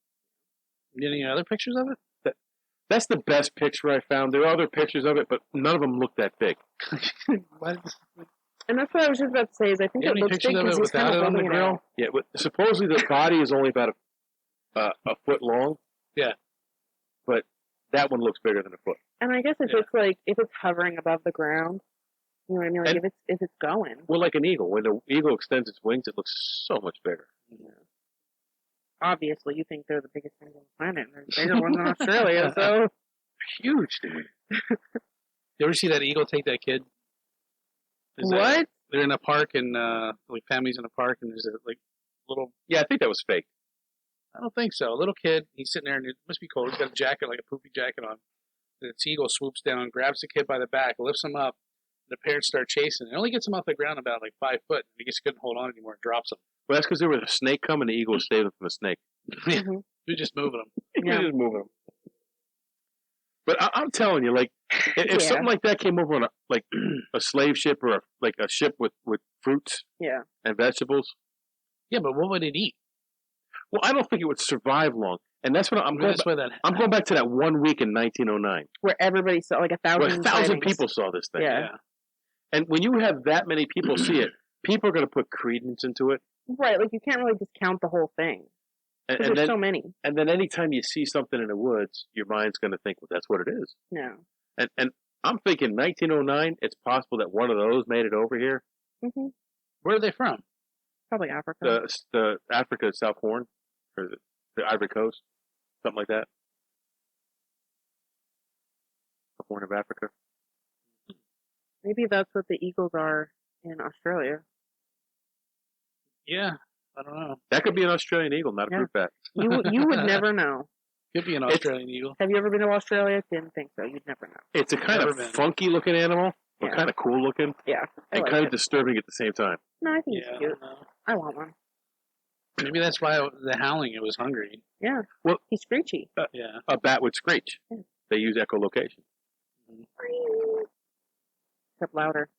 Speaker 2: Any other pictures of it?
Speaker 1: That's the best picture I found. There are other pictures of it, but none of them look that big.
Speaker 2: What?
Speaker 3: And that's what I was just about to say. Is I think
Speaker 2: You have
Speaker 3: it
Speaker 2: any
Speaker 3: looks
Speaker 2: pictures
Speaker 3: big
Speaker 2: of
Speaker 3: because
Speaker 2: it
Speaker 3: he's kind
Speaker 2: without
Speaker 3: of
Speaker 2: it on the
Speaker 3: holding it
Speaker 2: grill?
Speaker 3: out.
Speaker 1: Yeah, but supposedly the body is only about a foot long.
Speaker 2: Yeah.
Speaker 1: But that one looks bigger than a foot.
Speaker 3: And I guess if
Speaker 2: Yeah.
Speaker 3: it's like if it's hovering above the ground, you know what I mean? Like
Speaker 1: And-
Speaker 3: if it's going.
Speaker 1: Well, like an eagle. When the eagle extends its wings, it looks so much bigger.
Speaker 3: Obviously, you think they're the biggest things on the planet. And there's bigger ones in Australia, so
Speaker 1: Huge, dude.
Speaker 2: You ever see that eagle take that kid?
Speaker 3: what?
Speaker 2: They're in a park and like families in a park and there's a like little.
Speaker 1: Yeah, I think that was fake.
Speaker 2: I don't think so. A little kid. He's sitting there and it must be cold. He's got a jacket, like a poopy jacket on. And the eagle swoops down, grabs the kid by the back, lifts him up. The parents start chasing. It only gets him off the ground about like 5 foot. I guess he couldn't hold on anymore and drops him.
Speaker 1: Well, that's because there was a snake coming. The eagle was saving from the snake.
Speaker 3: Mhm.
Speaker 2: You're just moving him.
Speaker 3: Yeah.
Speaker 1: Just moving them. But I'm telling you, like, if
Speaker 3: Yeah.
Speaker 1: something like that came over on a slave ship or a ship with fruits
Speaker 3: Yeah.
Speaker 1: and vegetables,
Speaker 2: Yeah, but what would it eat?
Speaker 1: well, I don't think it would survive long. And that's what I'm going.
Speaker 2: That's why that.
Speaker 1: I'm going back to that 1 week in 1909,
Speaker 3: Where everybody saw like 1,000.
Speaker 1: where 1,000
Speaker 3: sightings.
Speaker 1: people saw this thing.
Speaker 3: Yeah.
Speaker 2: Yeah.
Speaker 1: And when you have that many people see it, people are going to put credence into it.
Speaker 3: Right, like you can't really discount the whole thing.
Speaker 1: And,
Speaker 3: Because
Speaker 1: and
Speaker 3: there's
Speaker 1: then
Speaker 3: so many.
Speaker 1: and then anytime you see something in the woods, your mind's going to think, well, that's what it is.
Speaker 3: No.
Speaker 1: And I'm thinking 1909, it's possible that one of those made it over here.
Speaker 3: Hmm.
Speaker 2: Where are they from?
Speaker 3: Probably Africa.
Speaker 1: The Africa South Horn, or the Ivory Coast, something like that. The Horn of Africa.
Speaker 3: Maybe that's what the eagles are in Australia.
Speaker 2: Yeah, I don't know.
Speaker 1: That could be an Australian eagle, not a
Speaker 3: Yeah.
Speaker 1: fruit bat.
Speaker 3: You would never know.
Speaker 2: Could be an Australian eagle.
Speaker 3: Have you ever been to Australia? Didn't think so. You'd never know.
Speaker 1: It's a kind
Speaker 2: Never
Speaker 1: of
Speaker 2: been.
Speaker 1: funky looking animal, but
Speaker 3: Yeah.
Speaker 1: kind of cool looking,
Speaker 3: Yeah. I
Speaker 1: and
Speaker 3: like
Speaker 1: kind
Speaker 3: it.
Speaker 1: of disturbing at the same time.
Speaker 3: No, I think
Speaker 2: Yeah,
Speaker 3: it's
Speaker 2: I
Speaker 3: cute.
Speaker 2: don't know.
Speaker 3: I want one.
Speaker 2: Maybe that's why the howling. It was hungry.
Speaker 3: Yeah.
Speaker 1: Well-
Speaker 3: He's screechy.
Speaker 2: Yeah.
Speaker 1: A bat would screech.
Speaker 3: Yeah.
Speaker 1: They use echolocation.
Speaker 3: except louder.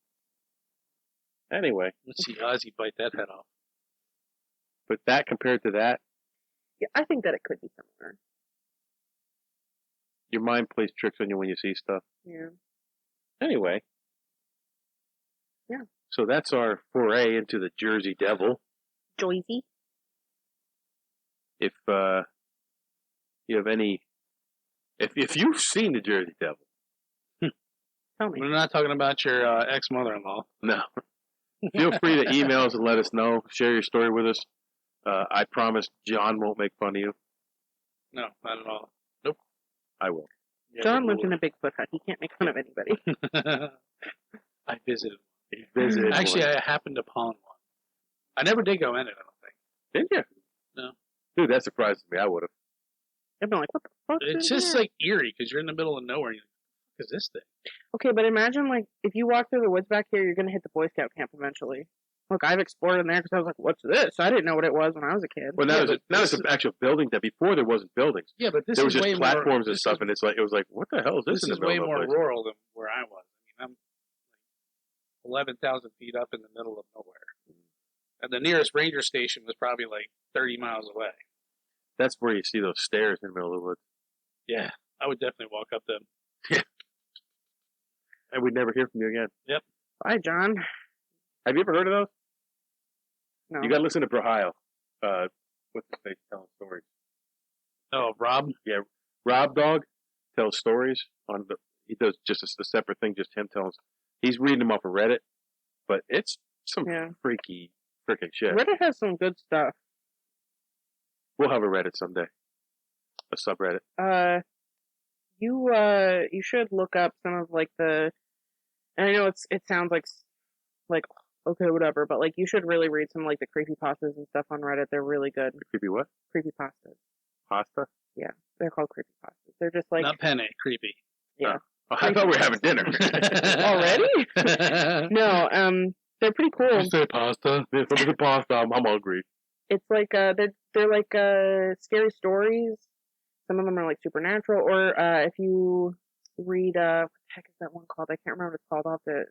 Speaker 1: Anyway,
Speaker 2: Let's see Ozzy bite that head off.
Speaker 1: but that compared to that,
Speaker 3: Yeah, I think that it could be similar.
Speaker 1: your mind plays tricks on you when you see stuff.
Speaker 3: Yeah.
Speaker 1: Anyway.
Speaker 3: Yeah.
Speaker 1: So that's our foray into the Jersey Devil.
Speaker 3: Joyzy.
Speaker 1: If you have any, if you've seen the Jersey Devil,
Speaker 3: Tell me.
Speaker 2: We're not talking about your ex-mother-in-law.
Speaker 1: no, feel free to email us and let us know. Share your story with us. I promise John won't make fun of you.
Speaker 2: No, not at all.
Speaker 1: I will.
Speaker 2: Yeah,
Speaker 3: John
Speaker 2: but
Speaker 3: lives in a Bigfoot hut. He can't make fun of anybody.
Speaker 2: I visited.
Speaker 1: He visited.
Speaker 2: Actually,
Speaker 1: one.
Speaker 2: I happened upon one. I never did go in it, I don't think.
Speaker 1: Didn't you?
Speaker 2: No.
Speaker 1: Dude, that surprises me. I would have.
Speaker 3: I've been like, what the fuck?
Speaker 2: It's just like eerie because you're in the middle of nowhere. And you're like, what is this thing?
Speaker 3: Okay, but imagine like if you walk through the woods back here, you're gonna hit the Boy Scout camp eventually. Look, I've explored in there because I was like, "What's this?" I didn't know what it was when I was a kid.
Speaker 1: Well, now it's an actual building. That before there wasn't buildings.
Speaker 2: Yeah, but this
Speaker 1: There
Speaker 2: is
Speaker 1: was just
Speaker 2: way
Speaker 1: platforms
Speaker 2: more,
Speaker 1: and stuff, and it was like, what the hell is this?
Speaker 2: This is way more rural than where I was. I mean, I'm like 11,000 feet up in the middle of nowhere, and the nearest ranger station was probably like 30 miles away.
Speaker 1: That's where you see those stairs in the middle of the woods.
Speaker 2: Yeah, I would definitely walk up them.
Speaker 1: And we'd never hear from you again.
Speaker 2: Yep.
Speaker 3: Bye, John.
Speaker 1: Have you ever heard of those?
Speaker 3: No.
Speaker 1: You got to listen to Brahile. What's his face telling stories?
Speaker 2: Oh, Rob.
Speaker 1: Yeah, Rob Dog tells stories on the. He does just a separate thing, just him telling. He's reading them off of Reddit, but it's some freaky freaking shit.
Speaker 3: Reddit has some good stuff.
Speaker 1: We'll have a Reddit someday, a subreddit.
Speaker 3: You should look up some of like the. And I know it sounds like okay, whatever, but like you should really read some like the creepypastas and stuff on Reddit. They're really good.
Speaker 1: Creepy what?
Speaker 3: Creepypastas.
Speaker 1: Pasta?
Speaker 3: Yeah, they're called creepypastas. They're just like
Speaker 2: Not penne, creepy.
Speaker 3: yeah.
Speaker 1: Oh, I thought we were having dinner.
Speaker 3: Already? No, they're pretty cool.
Speaker 1: You say pasta? Yeah, some of the pasta. I'm hungry.
Speaker 3: It's like they're like scary stories. Some of them are like supernatural, or if you read what the heck is that one called? I can't remember what it's called. I'll have to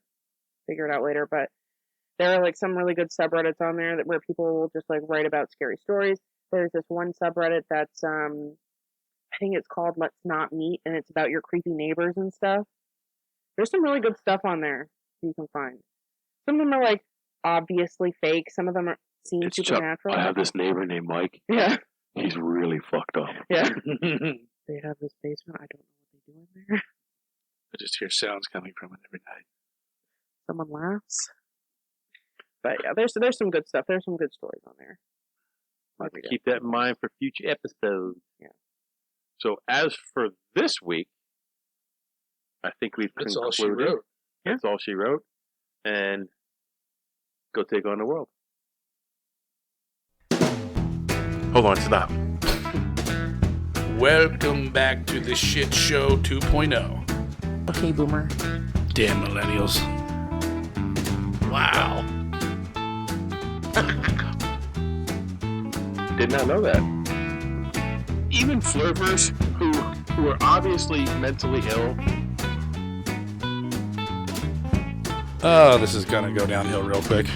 Speaker 3: figure it out later. But there are like some really good subreddits on there where people will just like write about scary stories. There's this one subreddit that's I think it's called Let's Not Meet, and it's about your creepy neighbors and stuff. There's some really good stuff on there you can find. Some of them are like obviously fake. Some of them seem supernatural.
Speaker 1: I have this neighbor named Mike.
Speaker 3: Yeah.
Speaker 1: He's really fucked up.
Speaker 3: Yeah. They have this basement. I don't know what they do in there.
Speaker 2: I just hear sounds coming from it every night.
Speaker 3: Someone laughs. But yeah, there's some good stuff. There's some good stories on there.
Speaker 1: I'll have to keep that in mind for future episodes.
Speaker 3: Yeah.
Speaker 1: So as for this week, I think we've
Speaker 2: That's
Speaker 1: concluded.
Speaker 2: all she wrote.
Speaker 1: That's all she wrote. And go take on the world. Hold on, stop.
Speaker 2: Welcome back to the Shit Show 2.0.
Speaker 3: Okay, Boomer.
Speaker 2: Damn millennials. Wow.
Speaker 1: Did not know that. Even flirters who are obviously mentally ill.
Speaker 2: Oh, this is gonna go downhill real quick.